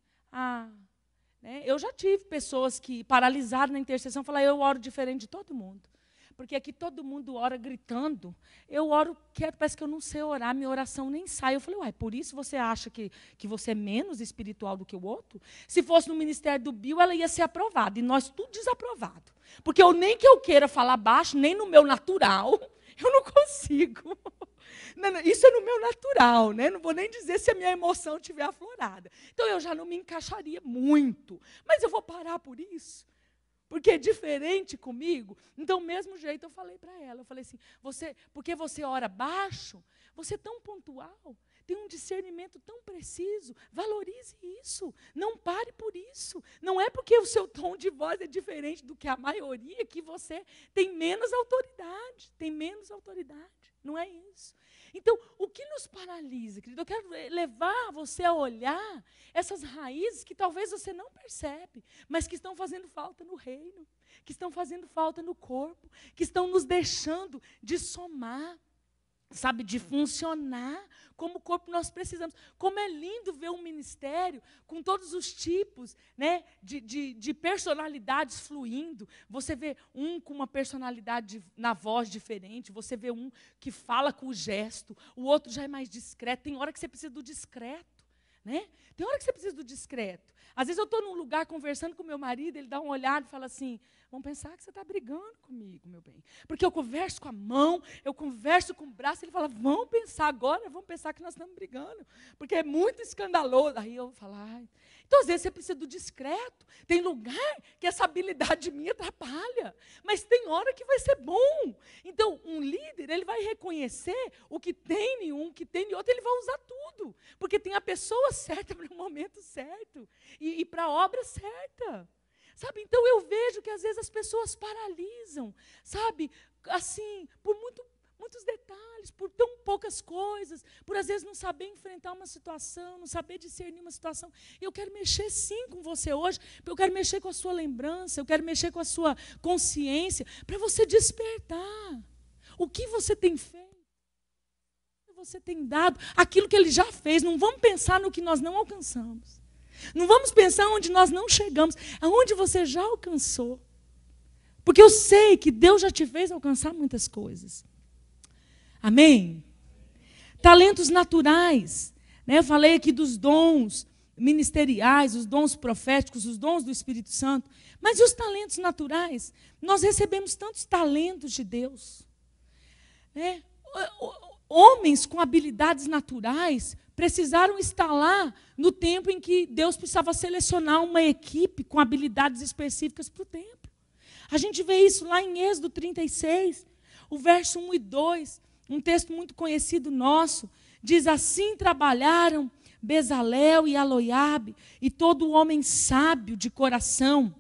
né, eu já tive pessoas que paralisaram na intercessão, falaram, eu oro diferente de todo mundo. Porque aqui todo mundo ora gritando, eu oro quieto, parece que eu não sei orar, minha oração nem sai. Eu falei, por isso você acha que você é menos espiritual do que o outro? Se fosse no ministério do Bill, ela ia ser aprovada, e nós tudo desaprovado. Porque nem que eu queira falar baixo, nem no meu natural, eu não consigo. Não, isso é no meu natural, né? Não vou nem dizer se a minha emoção estiver aflorada. Então, eu já não me encaixaria muito. Mas eu vou parar por isso. Porque é diferente comigo. Então, do mesmo jeito, eu falei para ela. Eu falei assim, porque você ora baixo, você é tão pontual, tem um discernimento tão preciso, valorize isso. Não pare por isso. Não é porque o seu tom de voz é diferente do que a maioria que você tem menos autoridade. Tem menos autoridade. Não é isso. Então, o que nos paralisa, querido? Eu quero levar você a olhar essas raízes que talvez você não percebe, mas que estão fazendo falta no reino, que estão fazendo falta no corpo, que estão nos deixando de somar, sabe, de funcionar como corpo nós precisamos. Como é lindo ver um ministério com todos os tipos, né, de personalidades fluindo. Você vê um com uma personalidade na voz diferente, você vê um que fala com o gesto, o outro já é mais discreto. Tem hora que você precisa do discreto, né? Tem hora que você precisa do discreto. Às vezes eu estou num lugar conversando com meu marido, ele dá uma olhada e fala assim, vão pensar que você está brigando comigo, meu bem. Porque eu converso com a mão, eu converso com o braço, ele fala, vão pensar que nós estamos brigando. Porque é muito escandaloso. Aí eu falo, Então, às vezes, você precisa do discreto. Tem lugar que essa habilidade minha atrapalha. Mas tem hora que vai ser bom. Então, um líder, ele vai reconhecer o que tem em um, o que tem em outro, ele vai usar tudo. Porque tem a pessoa certa para o momento certo. E para a obra certa. Sabe, então eu vejo que às vezes as pessoas paralisam, sabe, assim, por muito muitos detalhes, por tão poucas coisas, por às vezes não saber enfrentar uma situação, não saber discernir uma situação. E eu quero mexer sim com você hoje, porque eu quero mexer com a sua lembrança, eu quero mexer com a sua consciência, para você despertar. O que você tem feito? Você tem dado aquilo que Ele já fez. Não vamos pensar no que nós não alcançamos. Não vamos pensar onde nós não chegamos, aonde você já alcançou. Porque eu sei que Deus já te fez alcançar muitas coisas. Amém? Talentos naturais. Né? Eu falei aqui dos dons ministeriais, os dons proféticos, os dons do Espírito Santo. Mas e os talentos naturais? Nós recebemos tantos talentos de Deus. Né? Homens com habilidades naturais precisaram estar lá no tempo em que Deus precisava selecionar uma equipe com habilidades específicas para o templo. A gente vê isso lá em Êxodo 36, o verso 1 e 2, um texto muito conhecido nosso, diz: assim trabalharam Bezalel e Aloiabe e todo homem sábio de coração,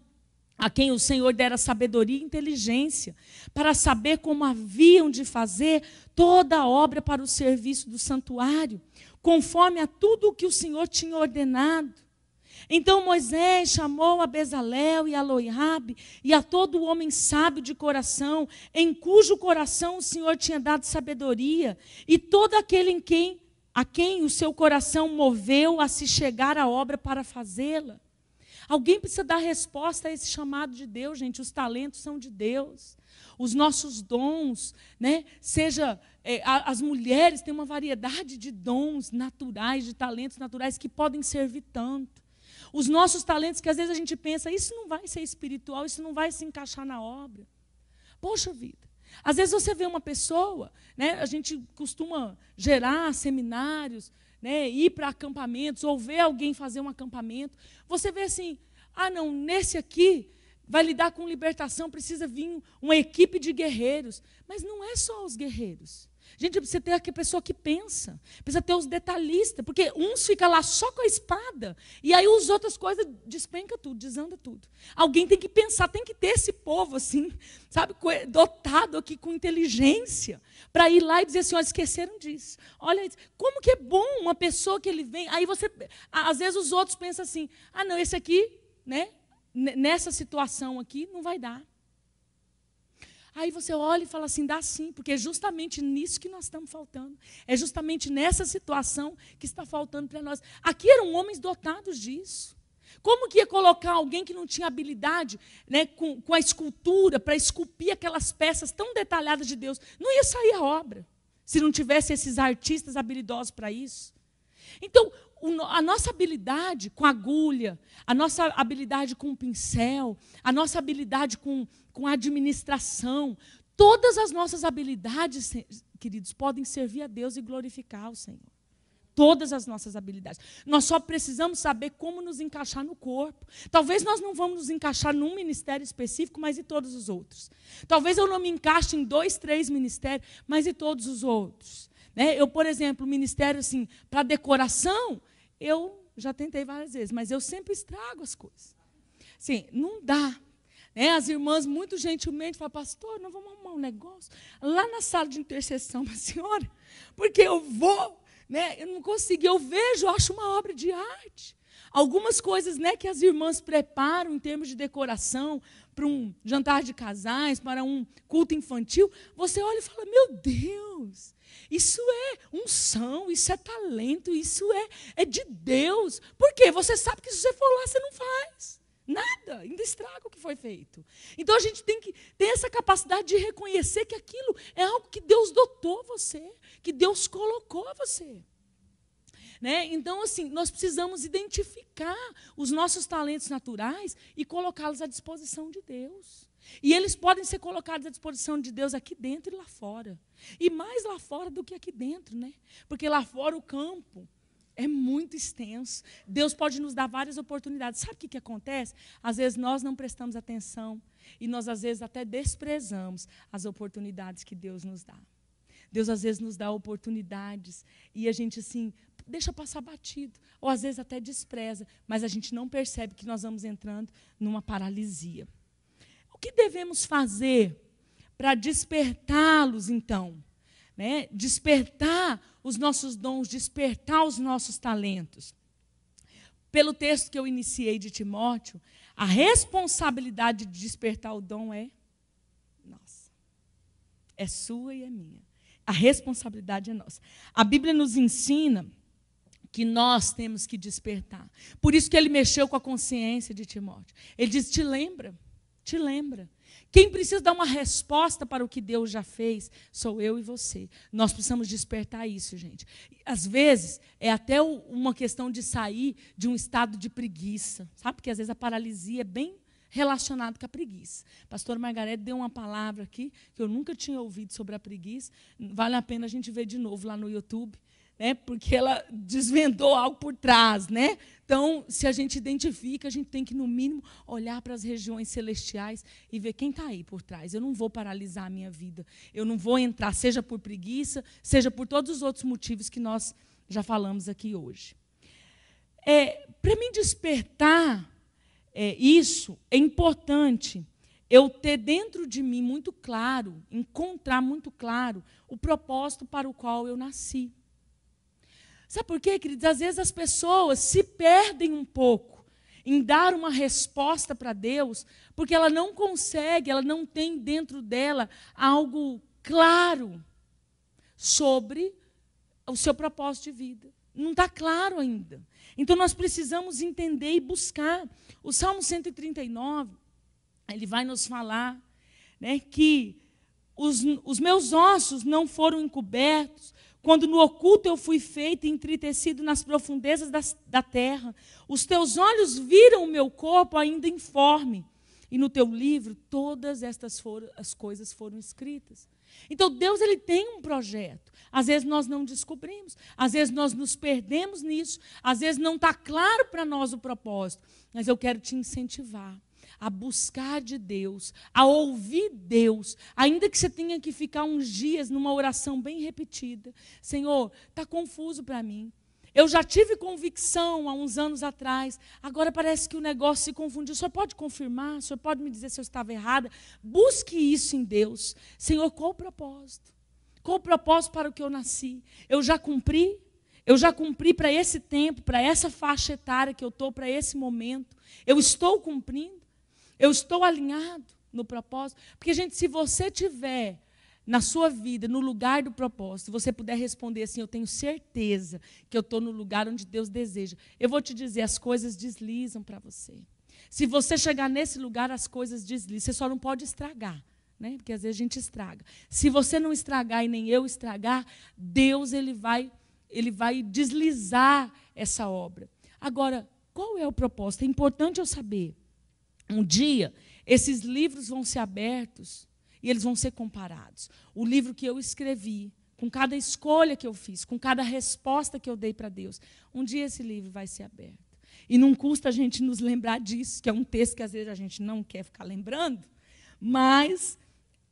a quem o Senhor dera sabedoria e inteligência, para saber como haviam de fazer toda a obra para o serviço do santuário, conforme a tudo o que o Senhor tinha ordenado. Então Moisés chamou a Bezalel e a Aloiabe e a todo homem sábio de coração, em cujo coração o Senhor tinha dado sabedoria, e todo aquele a quem o seu coração moveu a se chegar à obra para fazê-la. Alguém precisa dar resposta a esse chamado de Deus, gente. Os talentos são de Deus. Os nossos dons, né? As mulheres têm uma variedade de dons naturais, de talentos naturais que podem servir tanto. Os nossos talentos que às vezes a gente pensa, isso não vai ser espiritual, isso não vai se encaixar na obra. Poxa vida. Às vezes você vê uma pessoa, né? A gente costuma gerar seminários, né, ir para acampamentos, ou ver alguém fazer um acampamento, você vê assim, não, nesse aqui vai lidar com libertação, precisa vir uma equipe de guerreiros. Mas não é só os guerreiros. Gente, precisa ter aquela pessoa que pensa, precisa ter os detalhistas, porque uns ficam lá só com a espada, e aí as outras coisas despenca tudo, desanda tudo. Alguém tem que pensar, tem que ter esse povo assim, sabe, dotado aqui com inteligência, para ir lá e dizer assim, olha, esqueceram disso. Olha, como que é bom uma pessoa que ele vem, aí você, às vezes os outros pensam assim, não, esse aqui, né, nessa situação aqui, não vai dar. Aí você olha e fala assim, dá sim, porque é justamente nisso que nós estamos faltando. É justamente nessa situação que está faltando para nós. Aqui eram homens dotados disso. Como que ia colocar alguém que não tinha habilidade, né, com a escultura, para esculpir aquelas peças tão detalhadas de Deus? Não ia sair a obra, se não tivesse esses artistas habilidosos para isso. Então, a nossa habilidade com agulha, a nossa habilidade com pincel, a nossa habilidade com administração, todas as nossas habilidades, queridos, podem servir a Deus e glorificar o Senhor. Todas as nossas habilidades. Nós só precisamos saber como nos encaixar no corpo. Talvez nós não vamos nos encaixar num ministério específico, mas e todos os outros. Talvez eu não me encaixe em 2, 3 ministérios, mas e todos os outros. Né? Eu, por exemplo, ministério assim, para decoração, eu já tentei várias vezes, mas eu sempre estrago as coisas. Assim, não dá. Né? As irmãs, muito gentilmente, falam, pastor, nós vamos arrumar um negócio lá na sala de intercessão para a senhora, porque eu vou, né? Eu não consigo, eu vejo, acho uma obra de arte. Algumas coisas, né, que as irmãs preparam em termos de decoração, para um jantar de casais, para um culto infantil, você olha e fala, meu Deus, isso é unção, isso é talento, isso é de Deus. Por quê? Você sabe que se você for lá, você não faz nada, ainda estraga o que foi feito. Então a gente tem que ter essa capacidade de reconhecer que aquilo é algo que Deus dotou você, que Deus colocou você. Né? Então, assim, nós precisamos identificar os nossos talentos naturais e colocá-los à disposição de Deus. E eles podem ser colocados à disposição de Deus aqui dentro e lá fora. E mais lá fora do que aqui dentro, né? Porque lá fora o campo é muito extenso. Deus pode nos dar várias oportunidades. Sabe o que acontece? Às vezes nós não prestamos atenção e nós, às vezes, até desprezamos as oportunidades que Deus nos dá. Deus, às vezes, nos dá oportunidades e a gente, assim, deixa passar batido. Ou, às vezes, até despreza. Mas a gente não percebe que nós vamos entrando numa paralisia. O que devemos fazer para despertá-los, então? né? Despertar os nossos dons, despertar os nossos talentos. Pelo texto que eu iniciei de Timóteo, a responsabilidade de despertar o dom é nossa. É sua e é minha. A responsabilidade é nossa. A Bíblia nos ensina que nós temos que despertar. Por isso que ele mexeu com a consciência de Timóteo. Ele diz, te lembra. Quem precisa dar uma resposta para o que Deus já fez, sou eu e você. Nós precisamos despertar isso, gente. Às vezes, é até uma questão de sair de um estado de preguiça. Sabe? Porque às vezes a paralisia é bem relacionada com a preguiça. A pastora Margarete deu uma palavra aqui, que eu nunca tinha ouvido sobre a preguiça. Vale a pena a gente ver de novo lá no YouTube. Né, porque ela desvendou algo por trás. Né? Então, se a gente identifica, a gente tem que, no mínimo, olhar para as regiões celestiais e ver quem está aí por trás. Eu não vou paralisar a minha vida. Eu não vou entrar, seja por preguiça, seja por todos os outros motivos que nós já falamos aqui hoje. Para mim despertar isso, é importante eu ter dentro de mim muito claro, encontrar muito claro o propósito para o qual eu nasci. Sabe por quê, queridos? Às vezes as pessoas se perdem um pouco em dar uma resposta para Deus, porque ela não consegue, ela não tem dentro dela algo claro sobre o seu propósito de vida. Não está claro ainda. Então nós precisamos entender e buscar. O Salmo 139, ele vai nos falar, né, que os meus ossos não foram encobertos, quando no oculto eu fui feito e entritecido nas profundezas da terra. Os teus olhos viram o meu corpo ainda informe. E no teu livro todas estas as coisas foram escritas. Então Deus, ele tem um projeto. Às vezes nós não descobrimos. Às vezes nós nos perdemos nisso. Às vezes não está claro para nós o propósito. Mas eu quero te incentivar a buscar de Deus, a ouvir Deus, ainda que você tenha que ficar uns dias numa oração bem repetida. Senhor, está confuso para mim. Eu já tive convicção há uns anos atrás, agora parece que o negócio se confundiu. O senhor pode confirmar? O senhor pode me dizer se eu estava errada? Busque isso em Deus. Senhor, qual o propósito? Qual o propósito para o que eu nasci? Eu já cumpri? Eu já cumpri para esse tempo, para essa faixa etária que eu estou, para esse momento? Eu estou cumprindo? Eu estou alinhado no propósito? Porque, gente, se você tiver na sua vida, no lugar do propósito, você puder responder assim, eu tenho certeza que eu estou no lugar onde Deus deseja. Eu vou te dizer, as coisas deslizam para você. Se você chegar nesse lugar, as coisas deslizam. Você só não pode estragar, né? Porque às vezes a gente estraga. Se você não estragar e nem eu estragar, Deus ele vai deslizar essa obra. Agora, qual é o propósito? É importante eu saber. Um dia, esses livros vão ser abertos e eles vão ser comparados. O livro que eu escrevi, com cada escolha que eu fiz, com cada resposta que eu dei para Deus, um dia esse livro vai ser aberto. E não custa a gente nos lembrar disso, que é um texto que às vezes a gente não quer ficar lembrando, mas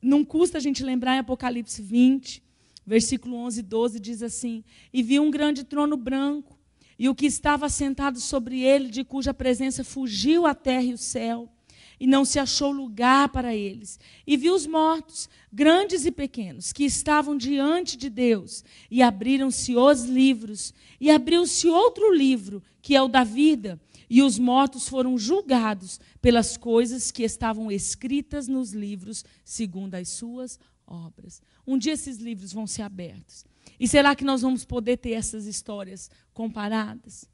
não custa a gente lembrar em Apocalipse 20, versículo 11 e 12, diz assim, e vi um grande trono branco, e o que estava sentado sobre ele, de cuja presença fugiu a terra e o céu, e não se achou lugar para eles. E vi os mortos, grandes e pequenos, que estavam diante de Deus, e abriram-se os livros, e abriu-se outro livro, que é o da vida, e os mortos foram julgados pelas coisas que estavam escritas nos livros, segundo as suas obras. Um dia esses livros vão ser abertos. E será que nós vamos poder ter essas histórias comparadas?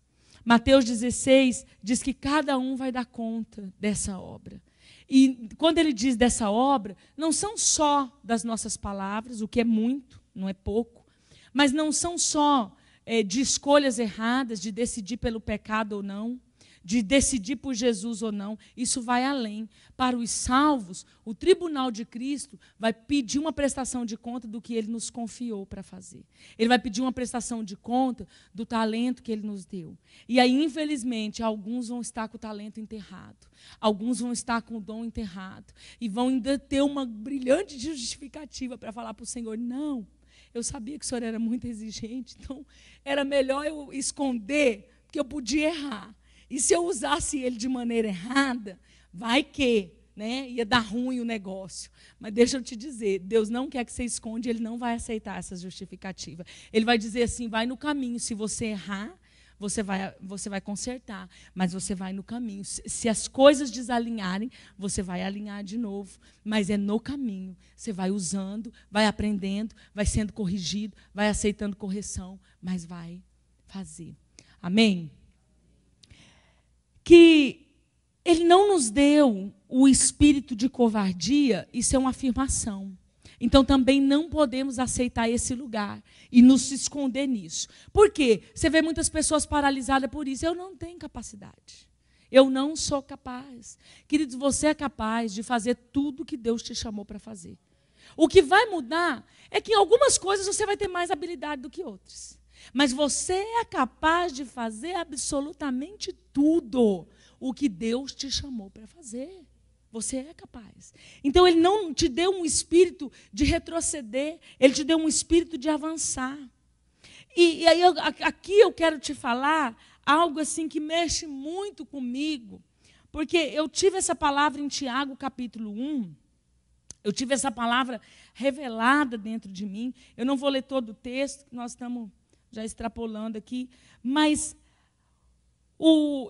Mateus 16 diz que cada um vai dar conta dessa obra. E quando ele diz dessa obra, não são só das nossas palavras, o que é muito, não é pouco, mas não são só de escolhas erradas, de decidir pelo pecado ou não, de decidir por Jesus ou não. Isso vai além. Para os salvos, o tribunal de Cristo vai pedir uma prestação de conta do que ele nos confiou para fazer. Ele vai pedir uma prestação de conta do talento que ele nos deu. E aí, infelizmente, alguns vão estar com o talento enterrado. Alguns vão estar com o dom enterrado. E vão ainda ter uma brilhante justificativa para falar para o Senhor, não, eu sabia que o Senhor era muito exigente, então era melhor eu esconder, porque eu podia errar. E se eu usasse ele de maneira errada, vai que né, ia dar ruim o negócio. Mas deixa eu te dizer, Deus não quer que você esconda, Ele não vai aceitar essa justificativa. Ele vai dizer assim, vai no caminho, se você errar, você vai consertar, mas você vai no caminho. Se as coisas desalinharem, você vai alinhar de novo, mas é no caminho. Você vai usando, vai aprendendo, vai sendo corrigido, vai aceitando correção, mas vai fazer. Amém? Que Ele não nos deu o espírito de covardia, isso é uma afirmação. Então, também não podemos aceitar esse lugar e nos esconder nisso. Por quê? Você vê muitas pessoas paralisadas por isso. Eu não tenho capacidade. Eu não sou capaz. Queridos, você é capaz de fazer tudo que Deus te chamou para fazer. O que vai mudar é que em algumas coisas você vai ter mais habilidade do que outras. Mas você é capaz de fazer absolutamente tudo o que Deus te chamou para fazer. Você é capaz. Então, Ele não te deu um espírito de retroceder, Ele te deu um espírito de avançar. E aí, aqui eu quero te falar algo assim que mexe muito comigo, porque eu tive essa palavra em Tiago, capítulo 1, eu tive essa palavra revelada dentro de mim. Eu não vou ler todo o texto, que nós estamos já extrapolando aqui, mas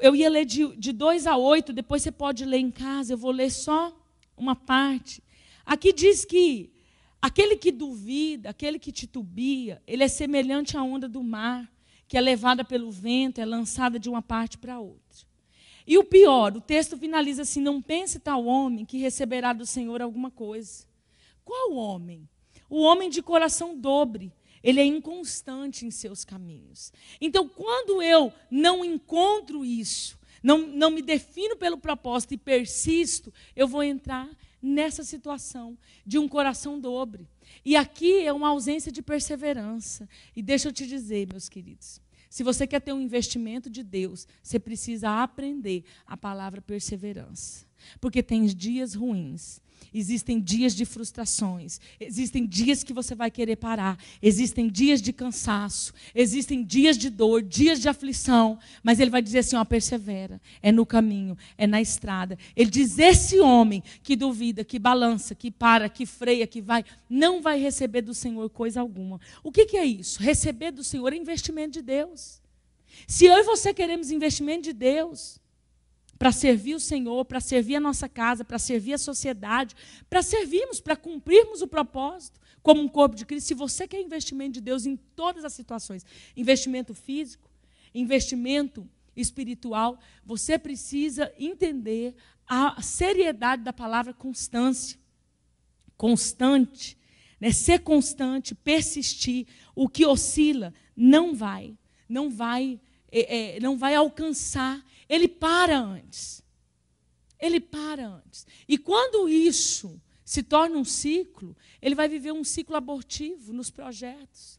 eu ia ler de 2 a 8, depois você pode ler em casa, eu vou ler só uma parte. Aqui diz que aquele que duvida, aquele que titubia, ele é semelhante à onda do mar, que é levada pelo vento, é lançada de uma parte para outra. E o pior, o texto finaliza assim, não pense tal homem que receberá do Senhor alguma coisa. Qual homem? O homem de coração dobre. Ele é inconstante em seus caminhos. Então, quando eu não encontro isso, não me defino pelo propósito e persisto, eu vou entrar nessa situação de um coração dobre. E aqui é uma ausência de perseverança. E deixa eu te dizer, meus queridos, se você quer ter um investimento de Deus, você precisa aprender a palavra perseverança. Porque tem dias ruins. Existem dias de frustrações, existem dias que você vai querer parar, existem dias de cansaço, existem dias de dor, dias de aflição, mas Ele vai dizer assim, ó, persevera, é no caminho, é na estrada. Ele diz, esse homem que duvida, que balança, que para, que freia, que vai, não vai receber do Senhor coisa alguma. O que é isso? Receber do Senhor é investimento de Deus. Se eu e você queremos investimento de Deus, para servir o Senhor, para servir a nossa casa, para servir a sociedade, para servirmos, para cumprirmos o propósito, como um corpo de Cristo. Se você quer investimento de Deus em todas as situações, investimento físico, investimento espiritual, você precisa entender a seriedade da palavra constância. Constante, né? Ser constante, persistir. O que oscila não vai alcançar. Ele para antes. Ele para antes. E quando isso se torna um ciclo, ele vai viver um ciclo abortivo nos projetos,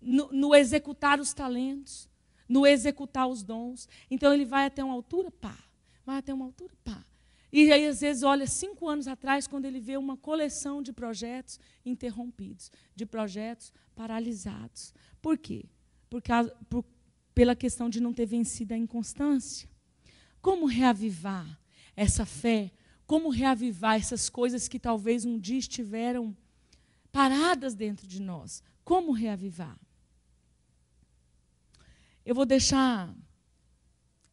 no executar os talentos, no executar os dons. Então, ele vai até uma altura, pá. Vai até uma altura, pá. E aí, às vezes, olha, 5 anos atrás, quando ele vê uma coleção de projetos interrompidos, de projetos paralisados. Por quê? Pela questão de não ter vencido a inconstância. Como reavivar essa fé? Como reavivar essas coisas que talvez um dia estiveram paradas dentro de nós? Como reavivar? Eu vou deixar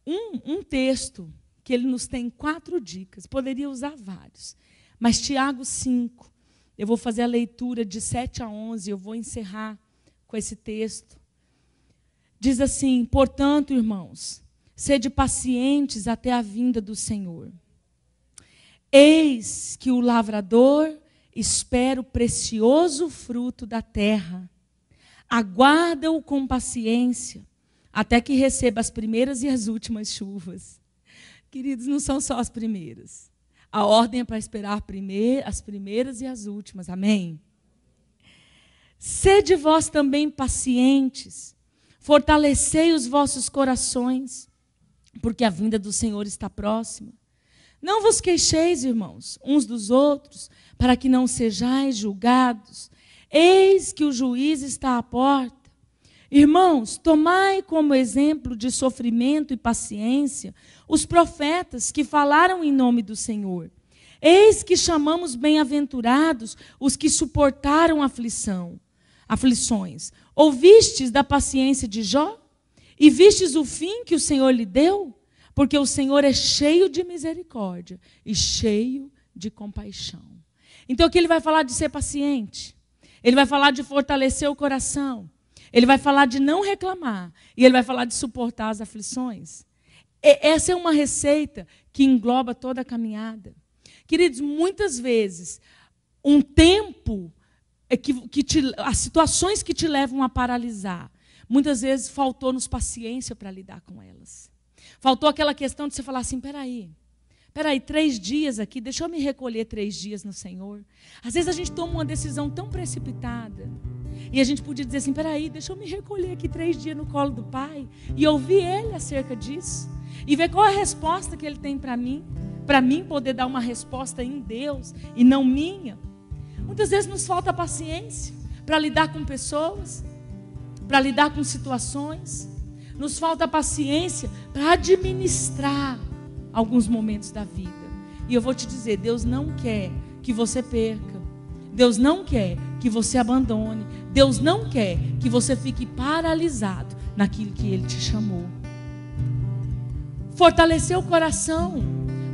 um texto que ele nos tem 4 dicas. Poderia usar vários. Mas Tiago 5, eu vou fazer a leitura de 7 a 11, eu vou encerrar com esse texto. Diz assim, portanto, irmãos, sede pacientes até a vinda do Senhor. Eis que o lavrador espera o precioso fruto da terra. Aguarda-o com paciência, até que receba as primeiras e as últimas chuvas. Queridos, não são só as primeiras. A ordem é para esperar as primeiras e as últimas. Amém? Sede vós também pacientes, fortalecei os vossos corações, porque a vinda do Senhor está próxima. Não vos queixeis, irmãos, uns dos outros, para que não sejais julgados. Eis que o juiz está à porta. Irmãos, tomai como exemplo de sofrimento e paciência os profetas que falaram em nome do Senhor. Eis que chamamos bem-aventurados os que suportaram aflições. Ouvistes da paciência de Jó? E vistes o fim que o Senhor lhe deu? Porque o Senhor é cheio de misericórdia e cheio de compaixão. Então aqui ele vai falar de ser paciente. Ele vai falar de fortalecer o coração. Ele vai falar de não reclamar. E ele vai falar de suportar as aflições. Essa é uma receita que engloba toda a caminhada. Queridos, muitas vezes, um tempo, as situações que te levam a paralisar, muitas vezes faltou-nos paciência para lidar com elas. Faltou aquela questão de você falar assim, peraí, 3 dias aqui, deixa eu me recolher 3 dias no Senhor. Às vezes a gente toma uma decisão tão precipitada, e a gente podia dizer assim, peraí, deixa eu me recolher aqui 3 dias no colo do Pai, e ouvir Ele acerca disso, e ver qual a resposta que Ele tem para mim poder dar uma resposta em Deus, e não minha. Muitas vezes nos falta paciência para lidar com pessoas, para lidar com situações, nos falta paciência para administrar alguns momentos da vida. E eu vou te dizer, Deus não quer que você perca. Deus não quer que você abandone. Deus não quer que você fique paralisado naquilo que Ele te chamou. Fortalecer o coração.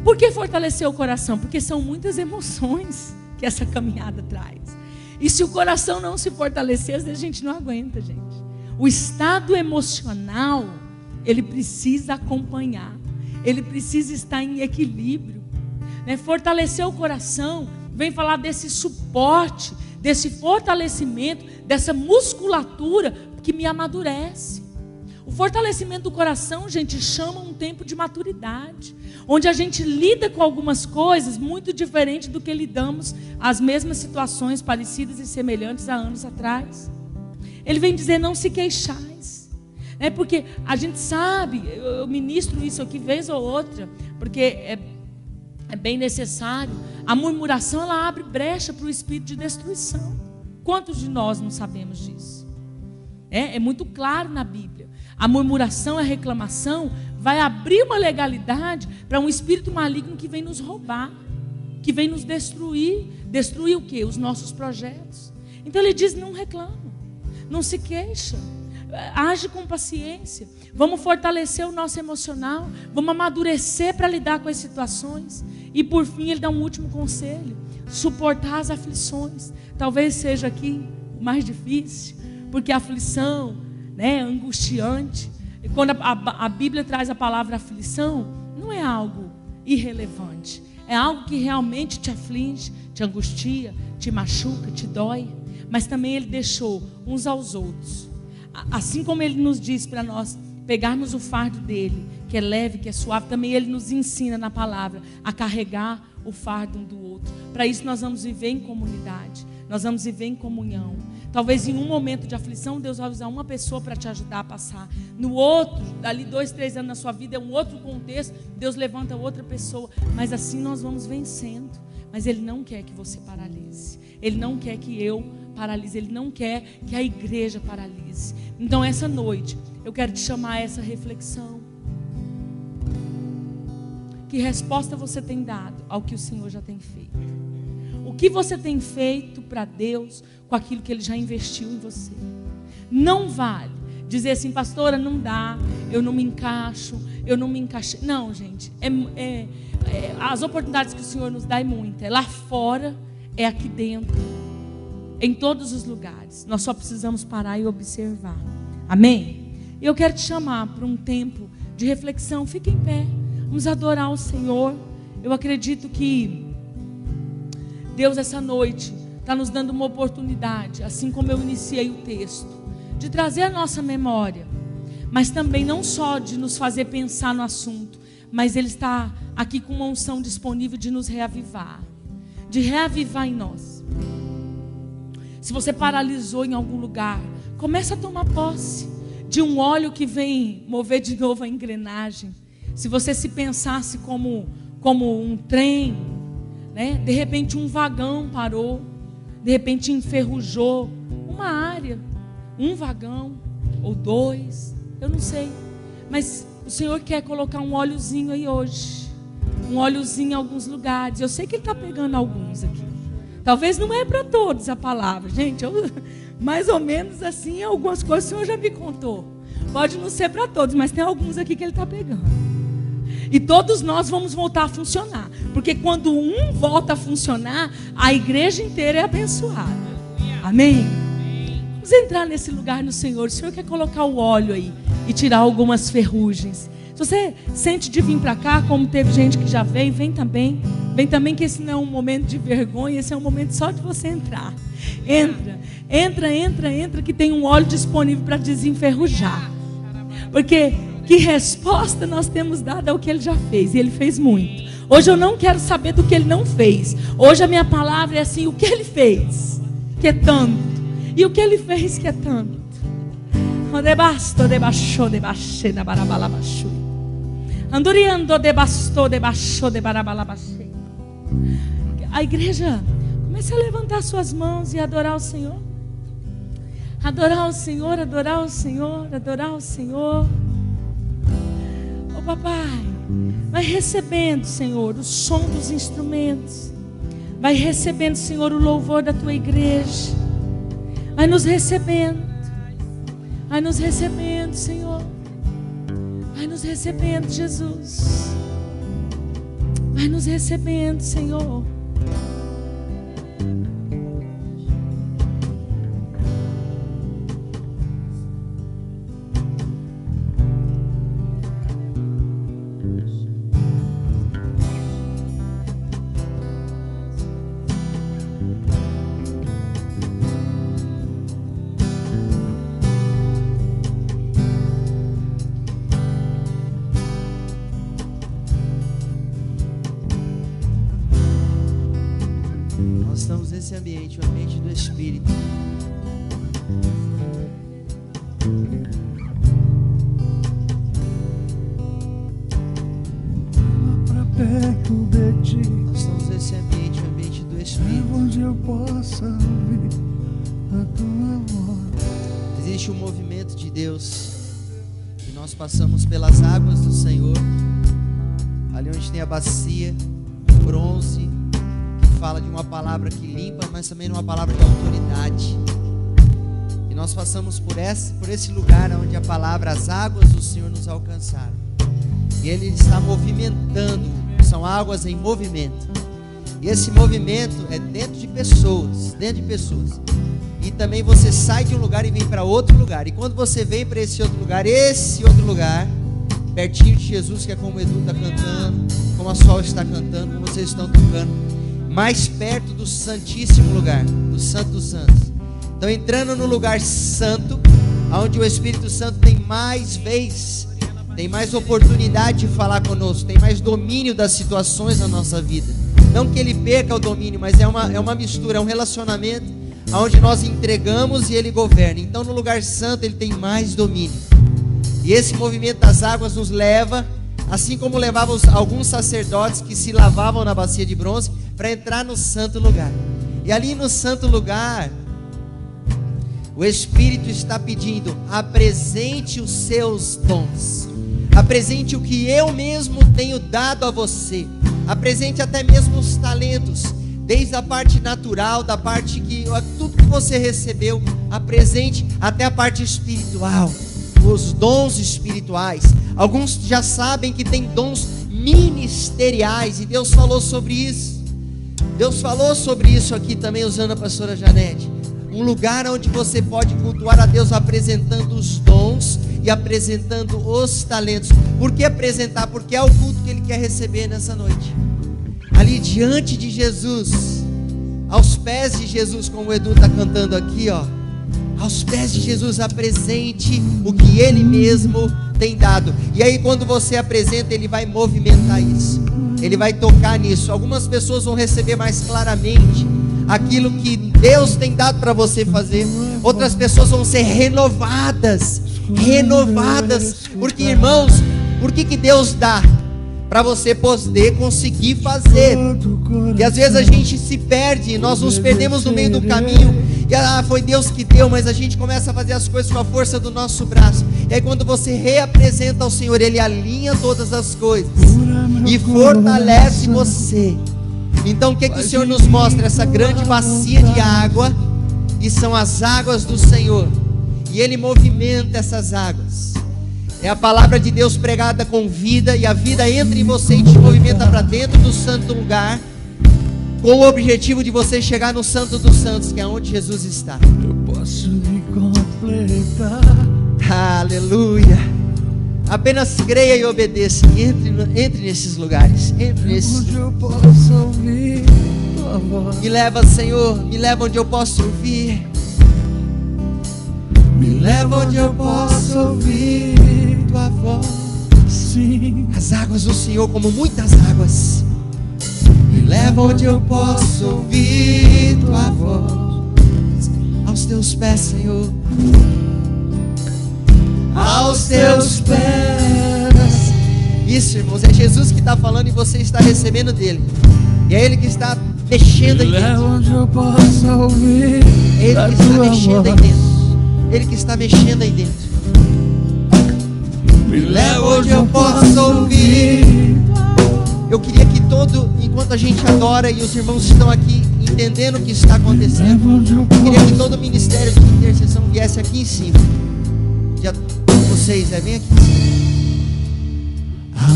Por que fortalecer o coração? Porque são muitas emoções que essa caminhada traz. E se o coração não se fortalecer, às vezes a gente não aguenta, gente. O estado emocional, ele precisa acompanhar. Ele precisa estar em equilíbrio, né? Fortalecer o coração, vem falar desse suporte, desse fortalecimento, dessa musculatura que me amadurece. O fortalecimento do coração, gente, chama um tempo de maturidade, onde a gente lida com algumas coisas muito diferente do que lidamos as mesmas situações parecidas e semelhantes há anos atrás. Ele vem dizer, não se queixais. Porque a gente sabe, eu ministro isso aqui vez ou outra, porque é bem necessário. A murmuração, ela abre brecha para o espírito de destruição. Quantos de nós não sabemos disso? É muito claro na Bíblia. A murmuração, a reclamação, vai abrir uma legalidade para um espírito maligno que vem nos roubar, que vem nos destruir. Destruir o quê? Os nossos projetos. Então ele diz, não reclama, não se queixa. Age com paciência. Vamos fortalecer o nosso emocional. Vamos amadurecer para lidar com as situações. E por fim ele dá um último conselho: suportar as aflições. Talvez seja aqui o mais difícil, porque a aflição, né, angustiante. E quando a Bíblia traz a palavra aflição, não é algo irrelevante. É algo que realmente te aflige, te angustia, te machuca, te dói. Mas também ele deixou uns aos outros. Assim como ele nos diz para nós pegarmos o fardo dele, que é leve, que é suave, também ele nos ensina na palavra a carregar o fardo um do outro. Para isso nós vamos viver em comunidade, nós vamos viver em comunhão. Talvez em um momento de aflição Deus vai usar uma pessoa para te ajudar a passar. No outro, dali 2, 3 anos na sua vida, é um outro contexto, Deus levanta outra pessoa. Mas assim nós vamos vencendo. Mas Ele não quer que você paralise. Ele não quer que eu paralise. Ele não quer que a igreja paralise. Então essa noite eu quero te chamar a essa reflexão. Que resposta você tem dado ao que o Senhor já tem feito? O que você tem feito para Deus com aquilo que Ele já investiu em você? Não vale dizer assim, pastora, não dá, eu não me encaixo, eu não me encaixei. Não, gente, as oportunidades que o Senhor nos dá é muita. É lá fora, é aqui dentro, em todos os lugares. Nós só precisamos parar e observar. Amém? E eu quero te chamar para um tempo de reflexão. Fique em pé, vamos adorar o Senhor. Eu acredito que Deus essa noite está nos dando uma oportunidade, assim como eu iniciei o texto, de trazer a nossa memória, mas também não só de nos fazer pensar no assunto, mas Ele está aqui com uma unção disponível de nos reavivar, de reavivar em nós. Se você paralisou em algum lugar, comece a tomar posse de um óleo que vem mover de novo a engrenagem. Se você se pensasse como um trem, né? De repente um vagão parou, de repente enferrujou uma área, um vagão. ou 2, eu não sei. Mas o Senhor quer colocar um óleozinho aí hoje. Um óleozinho em alguns lugares. Eu sei que Ele está pegando alguns aqui. Talvez não é para todos a palavra. Gente, mais ou menos assim, algumas coisas o Senhor já me contou. Pode não ser para todos, mas tem alguns aqui que Ele está pegando. E todos nós vamos voltar a funcionar. Porque quando um volta a funcionar, a igreja inteira é abençoada. Amém? Vamos entrar nesse lugar no Senhor. O Senhor quer colocar o óleo aí e tirar algumas ferrugens. Se você sente de vir para cá, como teve gente que já veio, vem também. Vem também, que esse não é um momento de vergonha, esse é um momento só de você entrar. Entra, que tem um óleo disponível para desenferrujar. Porque que resposta nós temos dado ao que Ele já fez, e Ele fez muito. Hoje eu não quero saber do que Ele não fez. Hoje a minha palavra é assim: o que Ele fez, que é tanto, e o que Ele fez, que é tanto. A igreja comece a levantar suas mãos e adorar o Senhor. Adorar o Senhor, adorar o Senhor, adorar o Senhor. Ô papai, vai recebendo, Senhor, o som dos instrumentos. Vai recebendo, Senhor, o louvor da tua igreja. Vai nos recebendo. Vai nos recebendo, Senhor. Vai nos recebendo, Jesus. Vai nos recebendo, Senhor. Estamos nesse ambiente, o ambiente do Espírito. Pra perto de ti, Nós estamos nesse ambiente, o ambiente do Espírito. onde eu possa ouvir a tua voz. Existe um movimento de Deus e nós passamos pelas águas do Senhor, ali onde tem a bacia, bronze, fala de uma palavra que limpa, mas também de uma palavra de autoridade. E nós passamos por esse lugar onde a palavra, as águas do Senhor nos alcançaram. E Ele está movimentando, são águas em movimento. E esse movimento é dentro de pessoas. E também você sai de um lugar e vem para outro lugar. E quando você vem para esse outro lugar, pertinho de Jesus, que é como o Edu está cantando, como a Sol está cantando, como vocês estão tocando, mais perto do santíssimo lugar, do Santo dos Santos. Então, entrando no lugar santo, onde o Espírito Santo tem mais vez, tem mais oportunidade de falar conosco, tem mais domínio das situações na nossa vida. Não que Ele perca o domínio, mas é uma mistura, é um relacionamento onde nós entregamos e Ele governa. Então, no lugar santo Ele tem mais domínio. E esse movimento das águas nos leva, assim como levava alguns sacerdotes que se lavavam na bacia de bronze, para entrar no santo lugar. E ali no santo lugar, o Espírito está pedindo: apresente os seus dons, apresente o que eu mesmo tenho dado a você, apresente até mesmo os talentos, desde a parte natural, da parte que tudo que você recebeu, apresente até a parte espiritual, os dons espirituais. Alguns já sabem que tem dons ministeriais, e Deus falou sobre isso. Deus falou sobre isso aqui também, usando a pastora Janete. Um lugar onde você pode cultuar a Deus apresentando os dons e apresentando os talentos. Por que apresentar? Porque é o culto que Ele quer receber nessa noite. Ali diante de Jesus, aos pés de Jesus, como o Edu está cantando aqui, ó. Aos pés de Jesus, apresente o que Ele mesmo tem dado. E aí quando você apresenta, Ele vai movimentar isso. Ele vai tocar nisso. Algumas pessoas vão receber mais claramente aquilo que Deus tem dado para você fazer. Outras pessoas vão ser renovadas. Porque, irmãos, por que Deus dá? para você poder conseguir fazer. E às vezes a gente se perde, nós nos perdemos no meio do caminho. E foi Deus que deu, mas a gente começa a fazer as coisas com a força do nosso braço. E aí quando você reapresenta ao Senhor, Ele alinha todas as coisas e fortalece você. Então o que o Senhor nos mostra? Essa grande bacia de água, e são as águas do Senhor, e Ele movimenta essas águas. É a palavra de Deus pregada com vida, e a vida entra em você e te movimenta para dentro do santo lugar, com o objetivo de você chegar no Santo dos Santos, que é onde Jesus está. Eu posso me completar. Aleluia. Apenas creia e obedeça. Entre nesses lugares. Entre nesses. Onde eu posso ouvir tua voz. Me leva, Senhor. Me leva onde eu posso ouvir. Me leva onde eu posso ouvir tua voz. Sim. As águas do Senhor, como muitas águas. Me leva onde eu posso ouvir tua voz. Aos teus pés, Senhor. Aos teus pés. Isso, irmãos, é Jesus que está falando e você está recebendo dele. E é Ele que está mexendo aí dentro. Onde eu posso ouvir Ele que está mexendo aí dentro. Ele que está mexendo aí dentro. Me leva onde eu posso ouvir. Eu queria que enquanto a gente adora e os irmãos estão aqui entendendo o que está acontecendo, eu queria que todo o ministério de intercessão viesse aqui em cima. Já vocês, vem aqui em cima.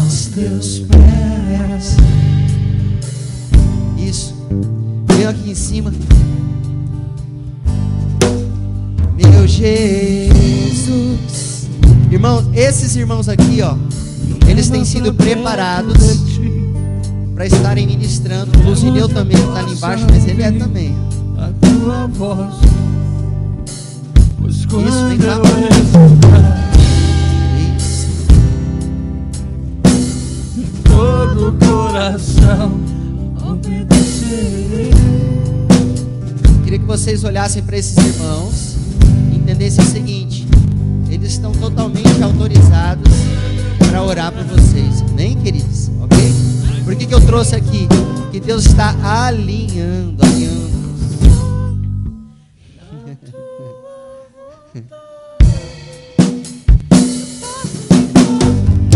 Aos teus pés. Isso. Vem aqui em cima. Meu Jesus. Irmãos, esses irmãos aqui, ó, eles têm sido preparados para estarem ministrando. O Luzineu também está ali embaixo, mas ele é também. A tua voz. Isso, vem cá. Isso. Todo coração obedecerei. Queria que vocês olhassem para esses irmãos e entendessem o seguinte: eles estão totalmente autorizados para orar por vocês. Amém, queridos? Ok? Por que eu trouxe aqui? Que Deus está alinhando.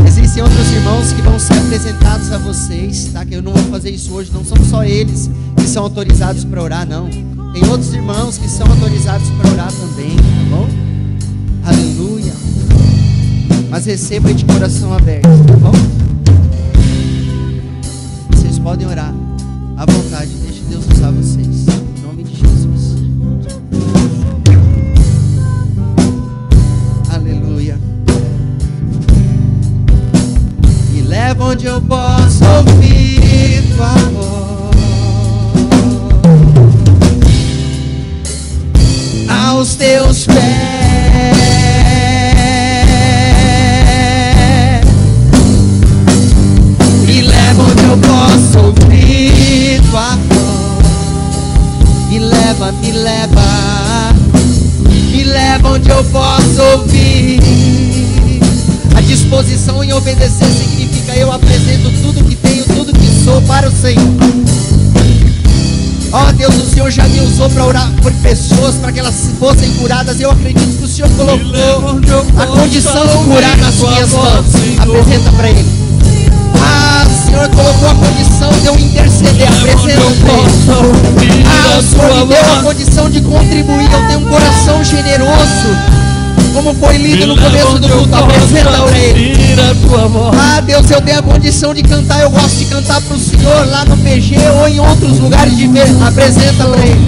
Existem outros irmãos que vão ser apresentados a vocês, tá? Que eu não vou fazer isso hoje. Não são só eles que são autorizados para orar, não. Tem outros irmãos que são autorizados para orar também, tá bom? Aleluia. Mas receba de coração aberto, tá bom? Vocês podem orar à vontade. Deixe Deus usar vocês. Em nome de Jesus. Aleluia. Me leva onde eu posso ouvir tua voz. Aos teus pés. Me leva onde eu posso ouvir tua voz. Me leva, me leva. Me leva onde eu posso ouvir. A disposição em obedecer significa eu apresento tudo que tenho, tudo que sou para o Senhor. Ó Deus, o Senhor já me usou para orar por pessoas, para que elas fossem curadas. Eu acredito que o Senhor colocou a condição de curar nas minhas mãos. Apresenta para Ele. Ah, o Senhor colocou a condição de eu interceder. Apresenta para Ele. Ah, o Senhor me deu a condição de contribuir. Eu tenho um coração generoso, como foi lido no começo do culto. Apresenta para Ele. Ah, Deus, eu tenho a condição de cantar. Eu gosto de cantar para o Senhor lá no PG ou em outros lugares de ver. Apresenta para Ele.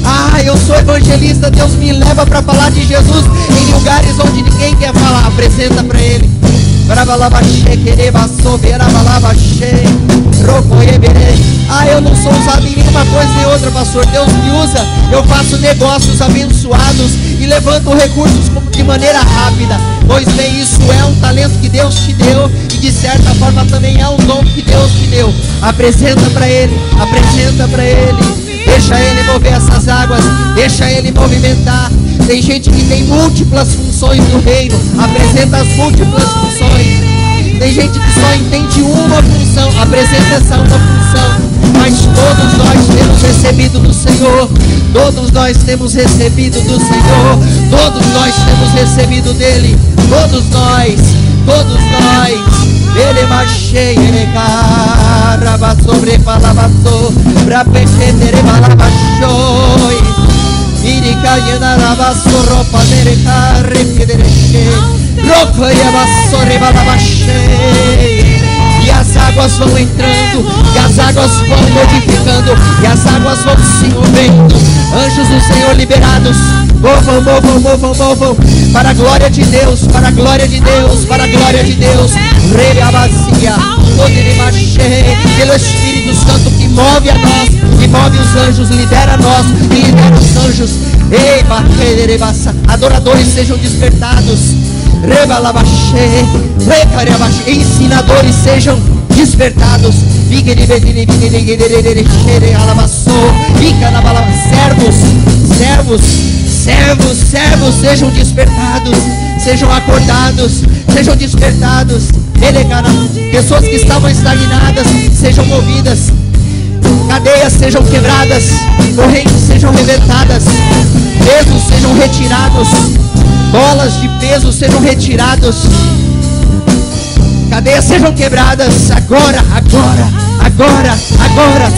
Ah, eu sou evangelista. Deus me leva para falar de Jesus em lugares onde ninguém quer falar. Apresenta para Ele. Ah, eu não sou usado em nenhuma coisa nem outra, pastor. Deus me usa. Eu faço negócios abençoados e levanto recursos de maneira rápida. Pois bem, isso é um talento que Deus te deu e de certa forma também é um dom que Deus te deu. Apresenta para Ele, apresenta para Ele. Deixa Ele mover essas águas, deixa Ele movimentar. Tem gente que tem múltiplas funções no reino, apresenta as múltiplas funções. Tem gente que só entende uma função, apresenta essa uma função. Mas todos nós temos recebido do Senhor, todos nós temos recebido do Senhor, todos nós temos recebido dEle, todos nós. Ele machei, ele caraba sobre palabaço, pra pequetere balabachoi, iricaia rabaço, roupa dele carre, pedereche, rocoia bassore balabachei. E as águas vão entrando, e as águas vão modificando, e as águas vão se movendo. Anjos do Senhor liberados, movam, para a glória de Deus, para a glória de Deus, para a glória de Deus. Rei abacia, pelo Espírito Santo que move a nós, que move os anjos, lidera nós, e lidera os anjos. Adoradores sejam despertados. Ensinadores sejam despertados. Servos sejam despertados, sejam acordados, sejam despertados. Pessoas que estavam estagnadas sejam movidas, cadeias sejam quebradas, correntes sejam rebentadas, pesos sejam retirados, bolas de peso sejam retirados, cadeias sejam quebradas. Agora,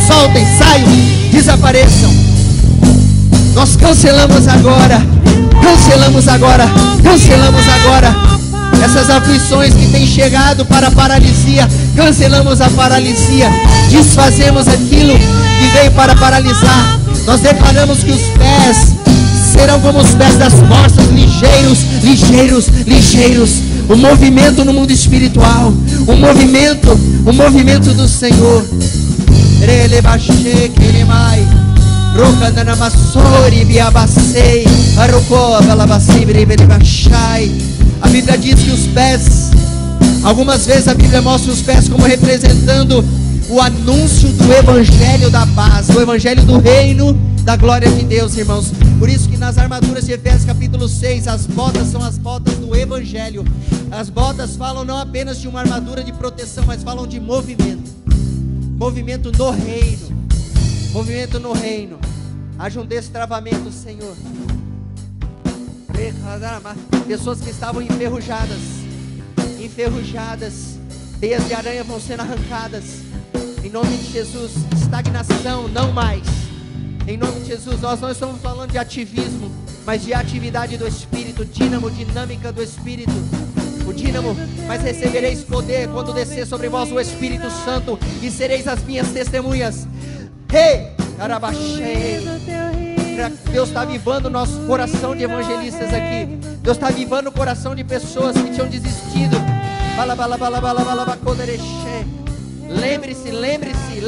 soltem, saiam, desapareçam. Nós cancelamos agora essas aflições que têm chegado para a paralisia. Cancelamos a paralisia, desfazemos aquilo que veio para paralisar. Nós declaramos que os pés serão como os pés das moças, ligeiros. O movimento no mundo espiritual, o movimento do Senhor. A Bíblia diz que os pés, algumas vezes a Bíblia mostra os pés como representando o anúncio do Evangelho da paz, o Evangelho do reino da glória de Deus, irmãos. Por isso que nas armaduras de Efésios capítulo 6, as botas são as botas do Evangelho. As botas falam não apenas de uma armadura de proteção, mas falam de movimento no reino. Haja um destravamento, Senhor. Pessoas que estavam enferrujadas, teias de aranha vão sendo arrancadas, em nome de Jesus. Estagnação, não mais, em nome de Jesus. Nós não estamos falando de ativismo, mas de atividade do Espírito, dinâmica do Espírito, o dínamo. Mas recebereis poder quando descer sobre vós o Espírito Santo, e sereis as minhas testemunhas. Deus está avivando o nosso coração de evangelistas aqui. Deus está avivando o coração de pessoas que tinham desistido. Lembre-se. Lembre-se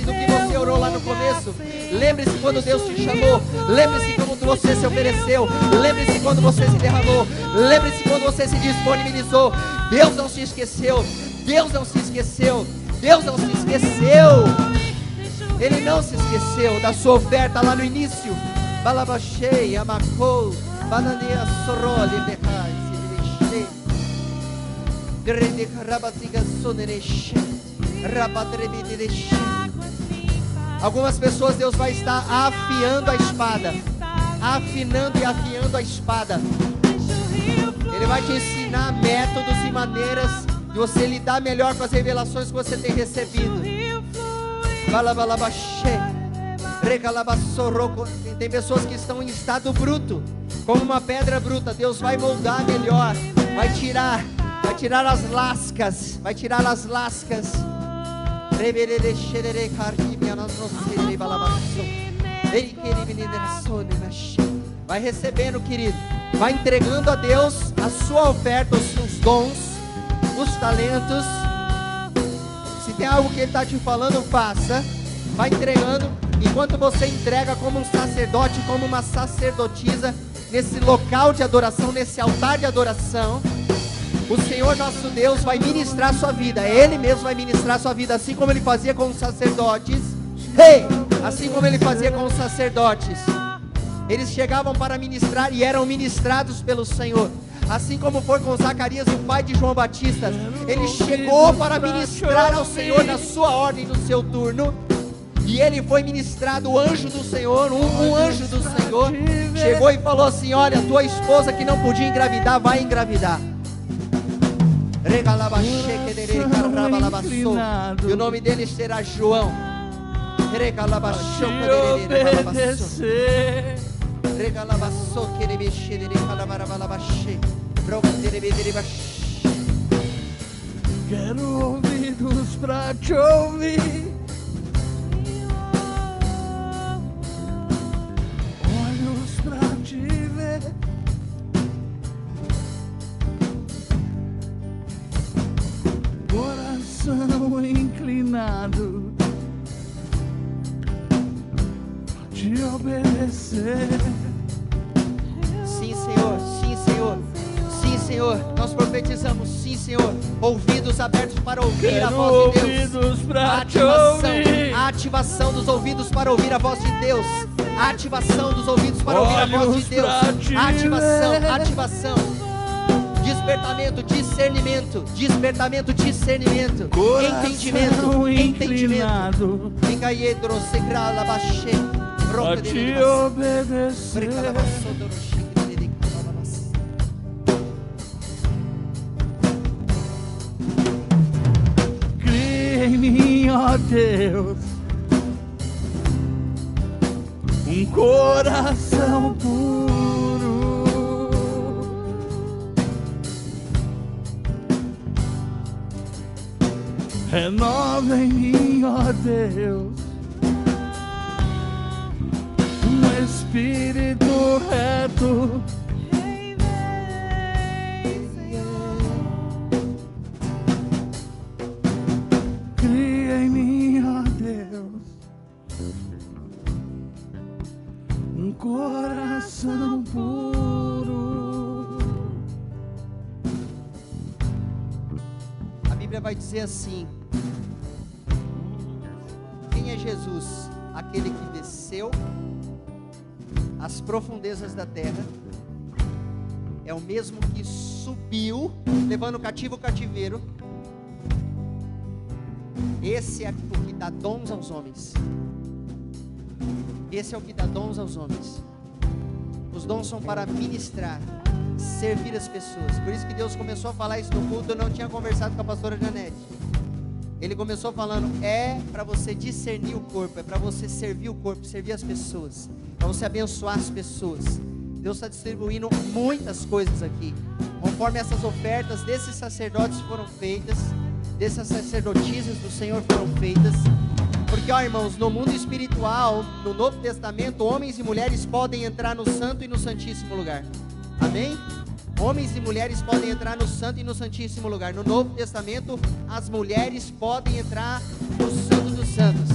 do que você orou lá no começo. Lembre-se quando Deus te chamou. Lembre-se quando você se ofereceu. Lembre-se quando você se derramou. Lembre-se quando você se disponibilizou. Deus não se esqueceu. Ele não se esqueceu da sua oferta lá no início. Balabachei, amacou, banania sorole, algumas pessoas Deus vai estar afiando a espada, afinando e afiando a espada. Ele vai te ensinar métodos e maneiras de você lidar melhor com as revelações que você tem recebido. Tem pessoas que estão em estado bruto, como uma pedra bruta. Deus vai moldar melhor, vai tirar as lascas, vai recebendo, querido, vai entregando a Deus a sua oferta, os dons, os talentos. Se tem algo que Ele está te falando, faça. Vai entregando. Enquanto você entrega como um sacerdote, como uma sacerdotisa, nesse local de adoração, nesse altar de adoração, O Senhor nosso Deus vai ministrar a sua vida. Ele mesmo vai ministrar a sua vida, assim como Ele fazia com os sacerdotes. Assim como Ele fazia com os sacerdotes. Eles chegavam para ministrar e eram ministrados pelo Senhor. Assim como foi com Zacarias, o pai de João Batista. Ele chegou para ministrar ao Senhor na sua ordem, no seu turno. E ele foi ministrado, o anjo do Senhor, um anjo do Senhor, chegou e falou assim: olha, tua esposa que não podia engravidar, vai engravidar. E o nome dele será João. Quero ouvidos pra te ouvir, olhos pra te ver, coração inclinado pra te obedecer. Sim, Senhor, sim, Senhor, sim, Senhor, nós profetizamos, sim, Senhor, ouvidos abertos para ouvir a voz de Deus, a ativação dos ouvidos para ouvir a voz de Deus, a ativação dos ouvidos para ouvir a voz de Deus, ativação, despertamento, discernimento, entendimento, pra te obedecer. Cria em mim, ó Deus, um coração puro, renova em mim, ó Deus, um espírito reto. Cria em mim, ó Deus, um coração puro. A Bíblia vai dizer assim: quem é Jesus? Aquele que desceu às profundezas da terra, é o mesmo que subiu, levando cativo o cativeiro. Esse é o que dá dons aos homens. Esse é o que dá dons aos homens. Os dons são para ministrar, servir as pessoas. Por isso que Deus começou a falar isso no culto. Eu não tinha conversado com a pastora Janete. Ele começou falando: é para você discernir o corpo, é para você servir o corpo, servir as pessoas, para você abençoar as pessoas. Deus está distribuindo muitas coisas aqui, conforme essas ofertas desses sacerdotes foram feitas, dessas sacerdotisas do Senhor foram feitas. Porque, ó irmãos, no mundo espiritual, no Novo Testamento, homens e mulheres podem entrar no santo e no santíssimo lugar. Amém? Homens e mulheres podem entrar no santo e no santíssimo lugar. No Novo Testamento, as mulheres podem entrar no santo dos santos.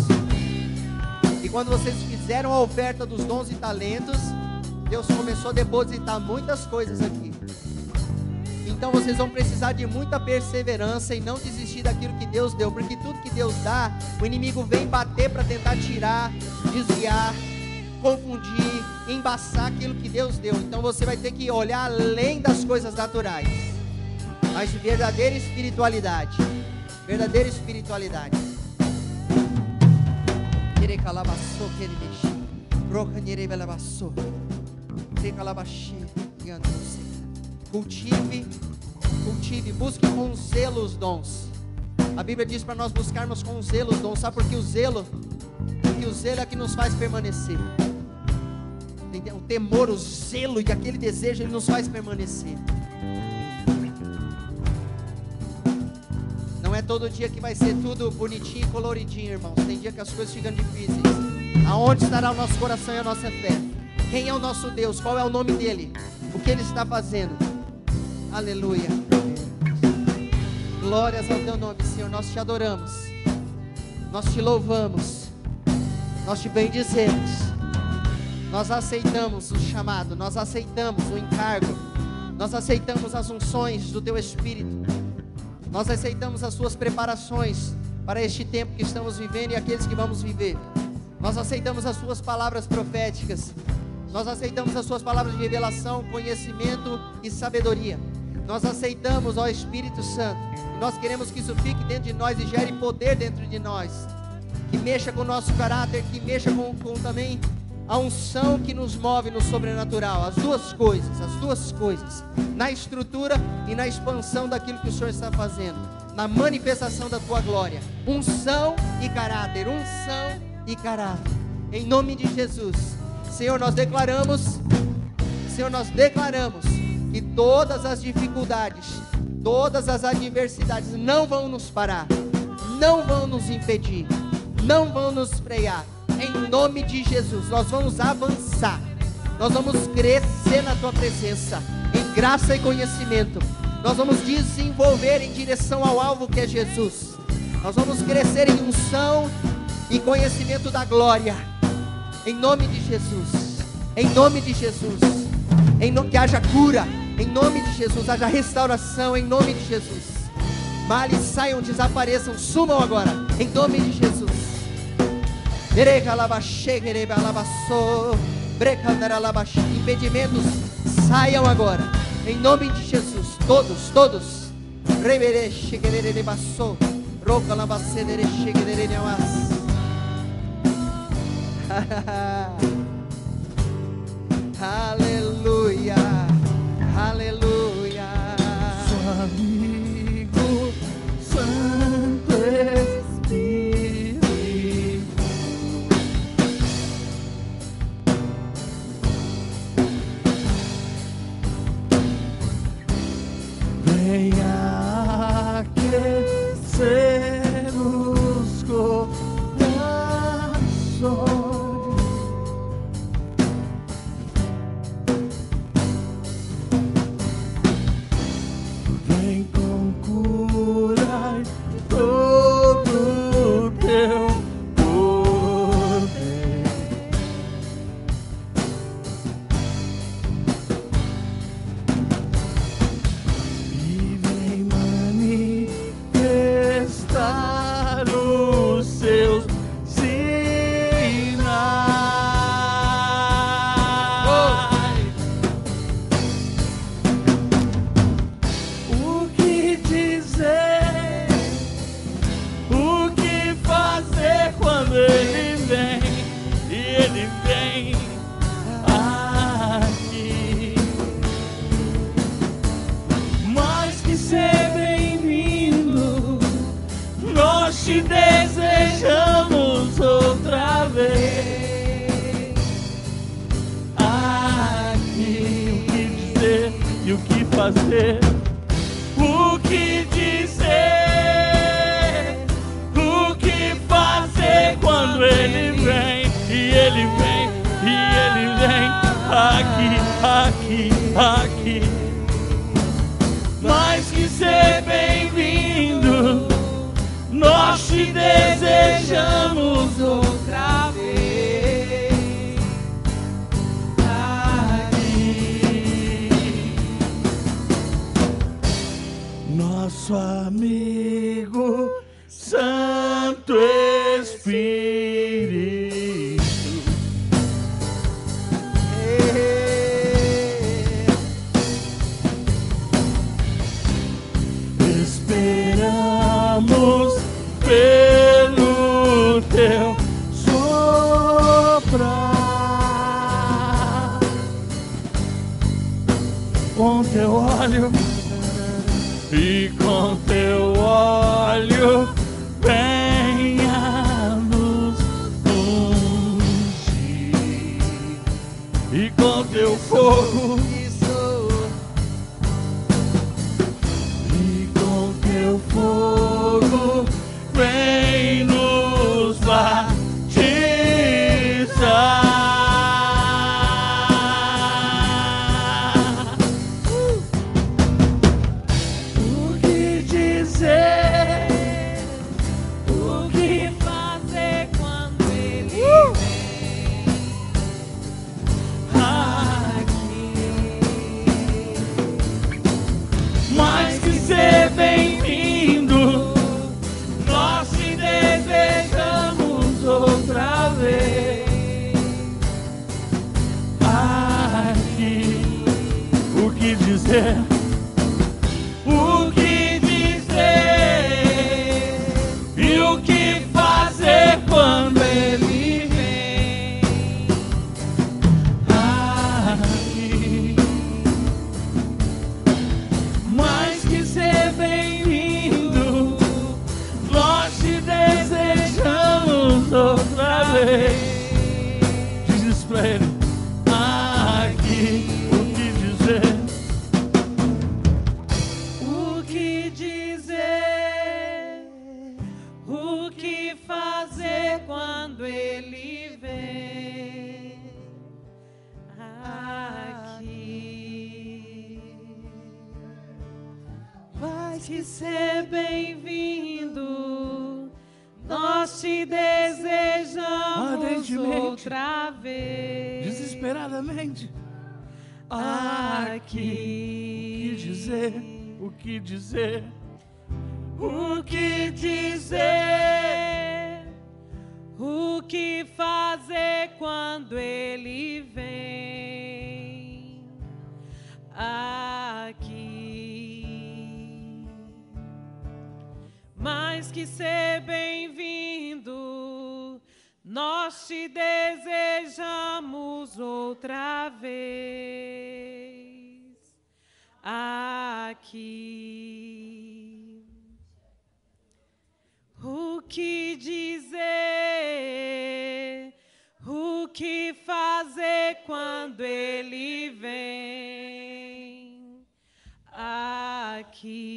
E quando vocês fizeram a oferta dos dons e talentos, Deus começou a depositar muitas coisas aqui. Então vocês vão precisar de muita perseverança e não desistir daquilo que Deus deu, porque tudo que Deus dá, o inimigo vem bater para tentar tirar, desviar, confundir, embaçar aquilo que Deus deu. Então você vai ter que olhar além das coisas naturais, mas de verdadeira espiritualidade. Verdadeira espiritualidade. Cultive, busque com zelo os dons. A Bíblia diz para nós buscarmos com zelo os dons. Sabe por que o zelo? Porque o zelo é que nos faz permanecer. O temor, o zelo e aquele desejo, ele nos faz permanecer. Não é todo dia que vai ser tudo bonitinho e coloridinho, irmãos. Tem dia que as coisas ficam difíceis. Aonde estará o nosso coração e a nossa fé? Quem é o nosso Deus? Qual é o nome dele? O que ele está fazendo? Aleluia. Glórias ao teu nome, Senhor. Nós te adoramos, nós te louvamos, nós te bendizemos. Nós aceitamos o chamado, nós aceitamos o encargo, Nós aceitamos as unções do Teu Espírito. Nós aceitamos as Suas preparações para este tempo que estamos vivendo e aqueles que vamos viver. Nós aceitamos as Suas palavras proféticas. Nós aceitamos as Suas palavras de revelação, conhecimento e sabedoria. Nós aceitamos, ó Espírito Santo. E nós queremos que isso fique dentro de nós e gere poder dentro de nós. Que mexa com o nosso caráter, que mexa com também a unção que nos move no sobrenatural. As duas coisas. Na estrutura e na expansão daquilo que o Senhor está fazendo. Na manifestação da Tua glória. Unção e caráter. Unção e caráter. Em nome de Jesus. Senhor, nós declaramos que todas as dificuldades, todas as adversidades não vão nos parar, não vão nos impedir, não vão nos frear. Em nome de Jesus, nós vamos avançar, nós vamos crescer na Tua presença, em graça e conhecimento. Nós vamos desenvolver em direção ao alvo que é Jesus. Nós vamos crescer em unção e conhecimento da glória. Em nome de Jesus. Em nome de Jesus. Que haja cura. Em nome de Jesus. Haja restauração. Em nome de Jesus. Males saiam, desapareçam, sumam agora. Em nome de Jesus. Impedimentos saiam agora. Em nome de Jesus. Todos. Aleluia, aleluia. Sou amigo, Santo Espírito. Venha aquecer os corações. Fazer, o que dizer, o que fazer quando Ele vem, e Ele vem, e Ele vem, aqui, mais que ser bem-vindo, nós te desejamos outra vez. Nosso amigo Santo Espírito. Esperamos pelo Teu soprar, com Teu óleo. E com Teu óleo venha nos ungir, e com Teu fogo, e com Teu fogo vem nos batizar. Aqui que dizer, o que dizer e o que fazer quando Ele vem aqui. Mais que ser bem-vindo, nós te desejamos outra vez. Diz isso pra Ele. Aqui, o que dizer? O que dizer? O que fazer quando Ele vem aqui? Mais que ser bem-vindo, nós te desejamos Ardentemente, outra vez. desesperadamente. Aqui. O que dizer? O que dizer? O que dizer? O que fazer quando Ele vem aqui? Mais que ser bem-vindo, nós te desejamos outra vez aqui. O que dizer? O que fazer quando Ele vem aqui?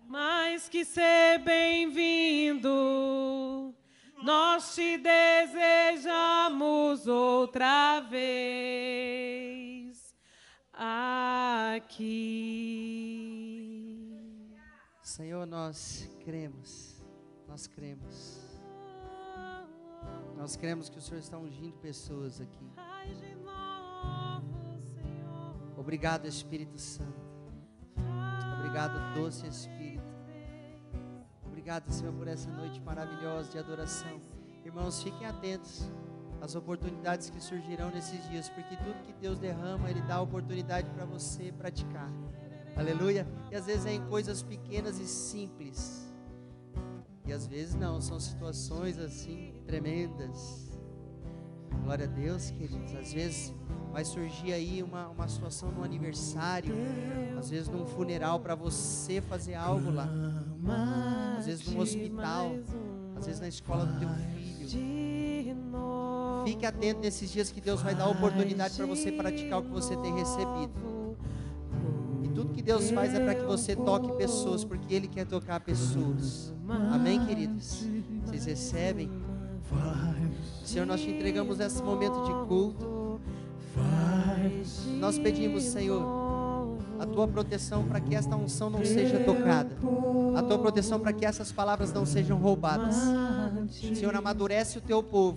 Mais que ser bem-vindo, nós te desejamos outra vez aqui. Senhor, nós cremos, nós cremos. Nós cremos que o Senhor está ungindo pessoas aqui. Faz de novo, Senhor. Obrigado, Espírito Santo. Obrigado, doce Espírito. Obrigado, Senhor, por essa noite maravilhosa de adoração. Irmãos, fiquem atentos às oportunidades que surgirão nesses dias, porque tudo que Deus derrama, Ele dá oportunidade para você praticar. Aleluia. E às vezes é em coisas pequenas e simples. E às vezes não, são situações assim tremendas. Glória a Deus, queridos. Às vezes vai surgir aí uma situação no aniversário, às vezes num funeral para você fazer algo lá, às vezes num hospital, às vezes na escola do teu filho. Fique atento nesses dias que Deus vai dar oportunidade para você praticar o que você tem recebido. E tudo que Deus faz é para que você toque pessoas, porque Ele quer tocar pessoas. Amém, queridos? Vocês recebem? Senhor, nós te entregamos esse momento de culto. Nós pedimos, Senhor, a Tua proteção para que esta unção não seja tocada, a Tua proteção para que essas palavras não sejam roubadas. Senhor, amadurece o Teu povo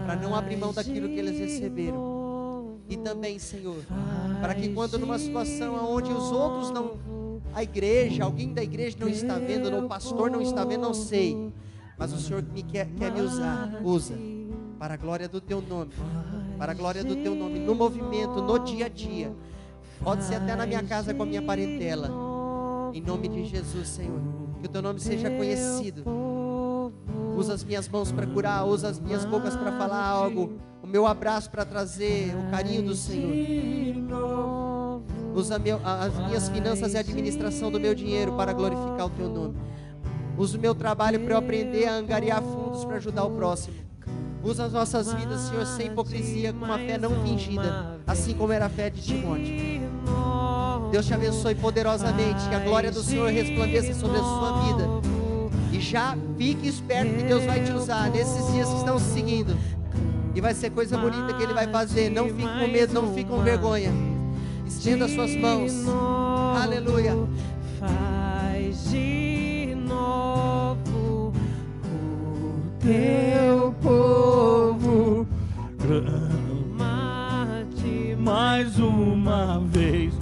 para não abrir mão daquilo que eles receberam. E também, Senhor, para que quando numa situação onde os outros não, a igreja, alguém da igreja não está vendo, ou o pastor não está vendo, não sei, mas o Senhor quer me usar, usa, para a glória do Teu nome, para a glória do Teu nome, no movimento, no dia a dia, pode ser até na minha casa com a minha parentela, em nome de Jesus, Senhor, que o Teu nome seja conhecido. Usa as minhas mãos para curar, usa as minhas bocas para falar algo, o meu abraço para trazer o carinho do Senhor. Usa as minhas finanças e a administração do meu dinheiro para glorificar o Teu nome. Usa o meu trabalho para eu aprender a angariar fundos para ajudar o próximo. Usa as nossas vidas, Senhor, sem hipocrisia, com uma fé não fingida, assim como era a fé de Timóteo. Deus te abençoe poderosamente, que a glória do Senhor resplandeça sobre a sua vida. E já fique esperto que Deus vai te usar nesses dias que estão se seguindo. E vai ser coisa bonita que Ele vai fazer. Não fique com medo, não fique com vergonha. Estenda suas mãos. Aleluia. Faz de novo o Teu povo. Mais uma vez.